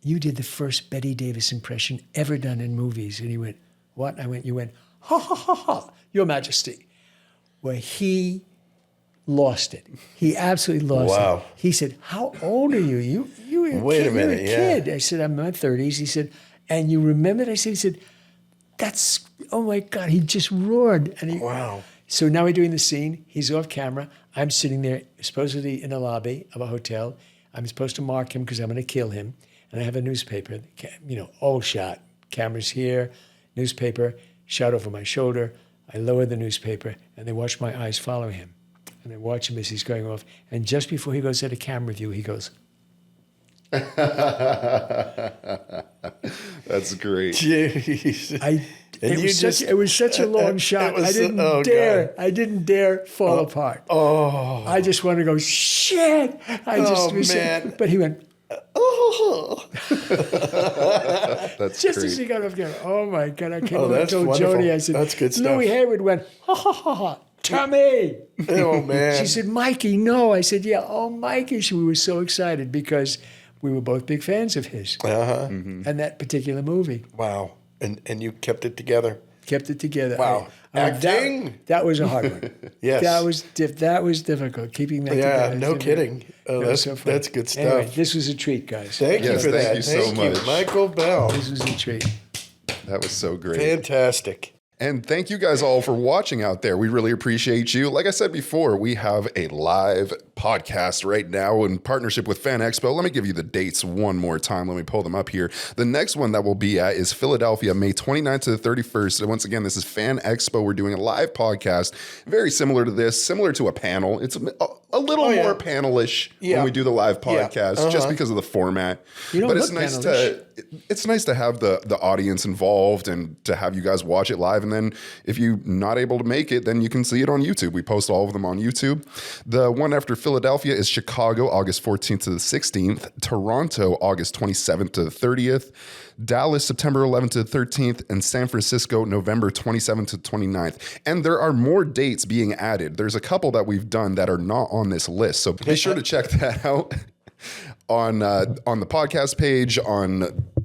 you did the first Betty Davis impression ever done in movies. And he went, what? I went, you went, ha, ha, ha, ha, Your Majesty. Well, he lost it. He absolutely lost Wow. it. He said, how old are you? You were Wait a minute, you're a kid. I said, I'm in my 30s. He said, and you remembered? I said, he said, that's, oh my God. He just roared. And he, Wow. So now we're doing the scene. He's off camera. I'm sitting there, supposedly in a lobby of a hotel. I'm supposed to mark him because I'm going to kill him. And I have a newspaper, old shot. Camera's here, newspaper, shot over my shoulder. I lower the newspaper, and they watch my eyes follow him. And I watch him as he's going off. And just before he goes at a camera view, he goes. That's great. Jeez. It was such a long shot. was- I didn't dare fall apart. Oh. I just wanted to go, shit. Man. But he went, Oh. That's just great. as he got off camera. Oh my God. I came Oh, over and that's told wonderful. Jody, I said, That's good stuff. Louis Hayward went, ha ha ha ha. Tommy. Oh, man. She said, Mikey, no. I said, yeah. Oh, Mikey. We were so excited because we were both big fans of his Uh-huh. and that particular movie. Wow. And you kept it together. Kept it together. Wow. Acting? That was a hard one. Yes. That was difficult, keeping that Yeah, together. no kidding. Oh, It was so fun. that's good stuff. Anyway, this was a treat, guys. Thank you Yes, for thank that. you so much. Michael Bell. This was a treat. That was so great. Fantastic. And thank you guys all for watching out there. We really appreciate you. Like I said before, we have a live podcast right now in partnership with Fan Expo. Let me give you the dates one more time. Let me pull them up here. The next one that we'll be at is Philadelphia, May 29th to the 31st. And once again, this is Fan Expo. We're doing a live podcast, very similar to this, similar to a panel. It's a little more panelish when we do the live podcast, just because of the format. don't it's look nice panelish. it's nice to have the audience involved and to have you guys watch it live. And then if you're not able to make it, then you can see it on YouTube. We post all of them on YouTube. The one after Philadelphia is Chicago, August 14th to the 16th. Toronto, August 27th to the 30th. Dallas, September 11th to the 13th. And San Francisco, November 27th to 29th. And there are more dates being added. There's a couple that we've done that are not on this list. So be sure to check that out on the podcast page, on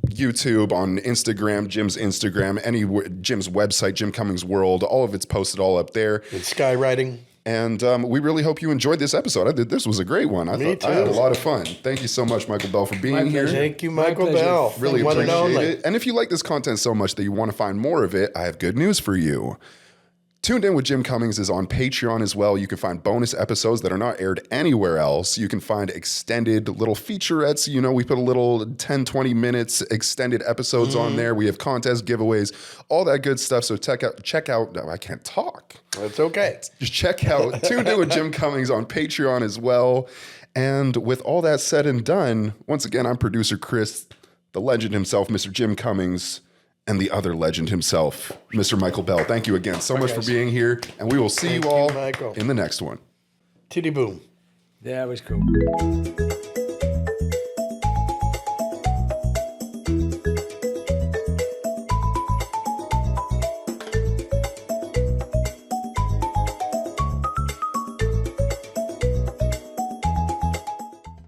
YouTube, on Instagram, Jim's Instagram, Jim's website, Jim Cummings World. All of it's posted all up there. And skywriting. And we really hope you enjoyed this episode. This was a great one. I had a lot of fun. Thank you so much, Michael Bell, for being here. Thank you, My Michael pleasure. Bell. Really One and appreciate only. it. And if you like this content so much that you want to find more of it, I have good news for you. Tuned In with Jim Cummings is on Patreon as well. You can find bonus episodes that are not aired anywhere else. You can find extended little featurettes. We put a little 10, 20 minutes extended episodes on there. We have contests, giveaways, all that good stuff. So check out, no, I can't talk. That's okay. Just check out Tuned In with Jim Cummings on Patreon as well. And with all that said and done, once again, I'm producer Chris, the legend himself, Mr. Jim Cummings, and the other legend himself, Mr. Michael Bell. Thank you again so much for being here, and we will see you all Michael. in the next one. Titty boom. That was cool.